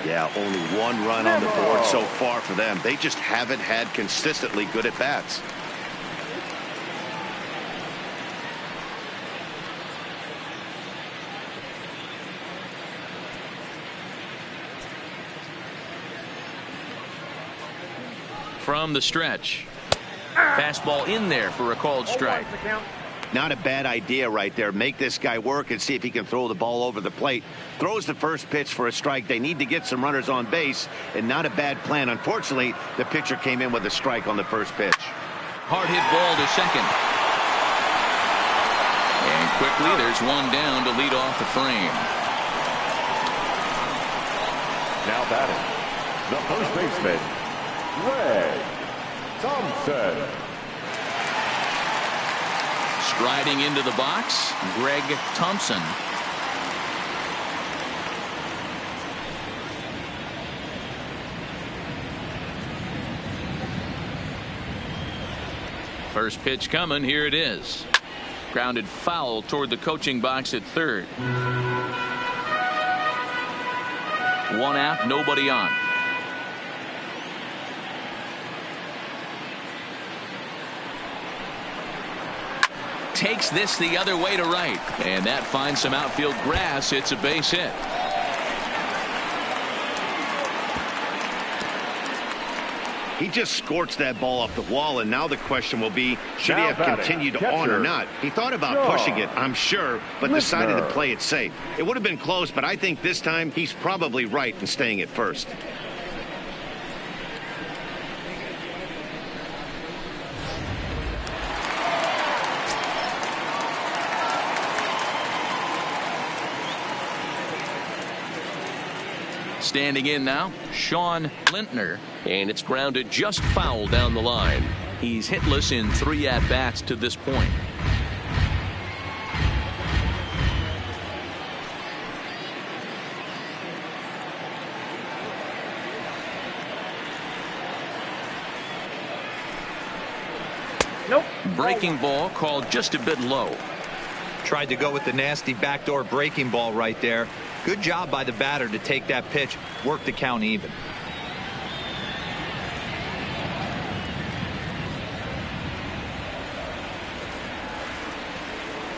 Speaker 2: Yeah, only 1 run on the board so far for them. They just haven't had consistently good at bats.
Speaker 1: From the stretch. Fastball in there for a called strike.
Speaker 2: Not a bad idea right there. Make this guy work and see if he can throw the ball over the plate. Throws the first pitch for a strike. They need to get some runners on base, and not a bad plan. Unfortunately, the pitcher came in with a strike on the first pitch.
Speaker 1: Hard hit ball to second. And quickly there's one down to lead off the frame.
Speaker 3: Now batting, the first baseman, Greg Thompson.
Speaker 1: Striding into the box, Greg Thompson. First pitch coming, here it is. Grounded foul toward the coaching box at third. 1 out, nobody on. Takes this the other way to right, and that finds some outfield grass. It's a base hit.
Speaker 2: He just scorched that ball off the wall, and now the question will be, should he have continued on or not? He thought about pushing it, I'm sure, but decided to play it safe. It would have been close, but I think this time he's probably right in staying at first.
Speaker 1: Standing in now, Sean Lintner, and it's grounded just foul down the line. He's hitless in 3 at-bats to this point.
Speaker 5: Nope.
Speaker 1: Breaking ball called just a bit low.
Speaker 4: Tried to go with the nasty backdoor breaking ball right there. Good job by the batter to take that pitch, work the count even.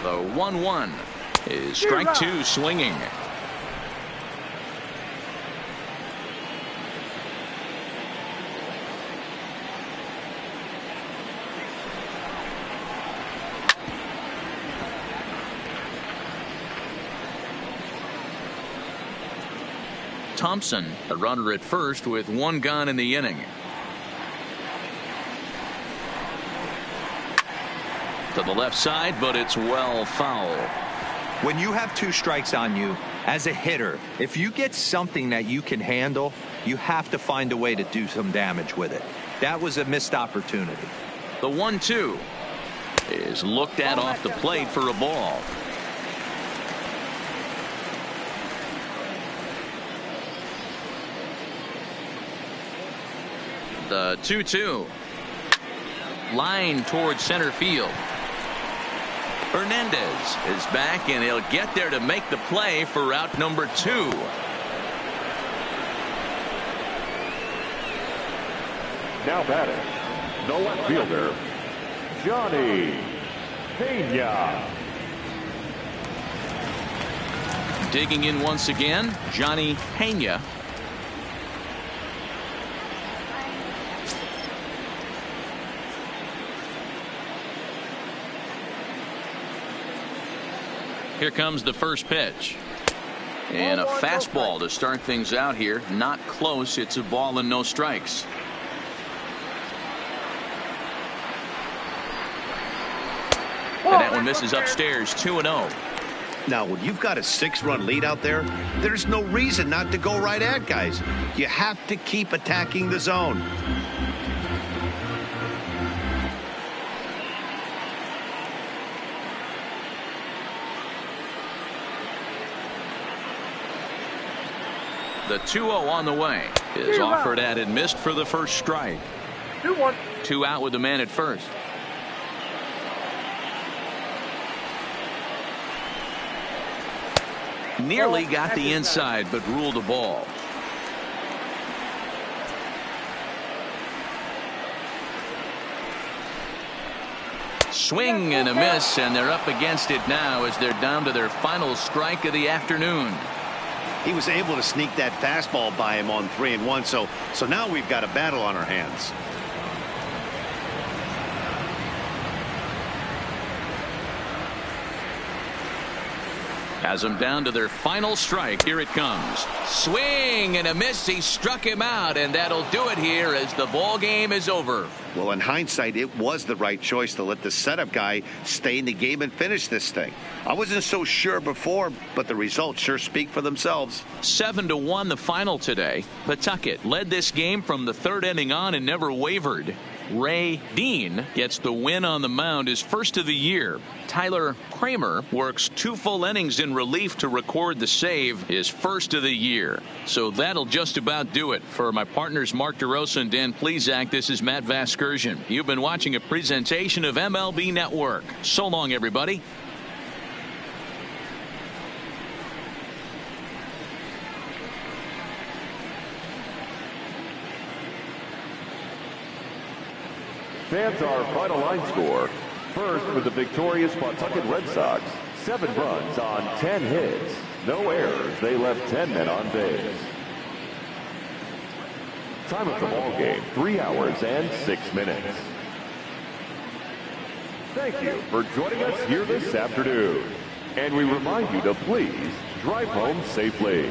Speaker 1: The 1-1 is strike 2 swinging. Thompson, a runner at first with 1 gone in the inning. To the left side, but it's well foul.
Speaker 4: When you have 2 strikes on you, as a hitter, if you get something that you can handle, you have to find a way to do some damage with it. That was a missed opportunity.
Speaker 1: The 1-2 is looked at off the plate for a ball. The 2-2. Line towards center field. Hernandez is back, and he'll get there to make the play for out number 2.
Speaker 3: Now batting, the left fielder, Johnny Pena.
Speaker 1: Digging in once again, Johnny Pena. Here comes the first pitch. And a fastball to start things out here. Not close. It's a ball and no strikes. And that one misses upstairs. 2-0.
Speaker 2: Now, when you've got a 6-run lead out there, there's no reason not to go right at guys. You have to keep attacking the zone.
Speaker 1: The 2-0 on the way is offered at and missed for the first strike.
Speaker 5: 2-1.
Speaker 1: 2 out with the man at first. Nearly got the inside, but ruled a ball. Swing and a miss, and they're up against it now as they're down to their final strike of the afternoon.
Speaker 2: He was able to sneak that fastball by him on 3-1, so now we've got a battle on our hands.
Speaker 1: Has them down to their final strike. Here it comes. Swing and a miss. He struck him out, and that'll do it here as the ball game is over.
Speaker 2: Well, in hindsight, it was the right choice to let the setup guy stay in the game and finish this thing. I wasn't so sure before, but the results sure speak for themselves.
Speaker 1: 7-1 the final today. Pawtucket led this game from the 3rd inning on and never wavered. Ray Dean gets the win on the mound, his first of the year. Tyler Kramer works 2 full innings in relief to record the save, his first of the year. So that'll just about do it. For my partners Mark DeRosa and Dan Plesac, this is Matt Vasgersian. You've been watching a presentation of MLB Network. So long, everybody.
Speaker 3: Fans, our final line score. First, with the victorious Pawtucket Red Sox, 7 runs on 10 hits. No errors. They left 10 men on base. Time of the ball game, 3 hours and 6 minutes. Thank you for joining us here this afternoon. And we remind you to please drive home safely.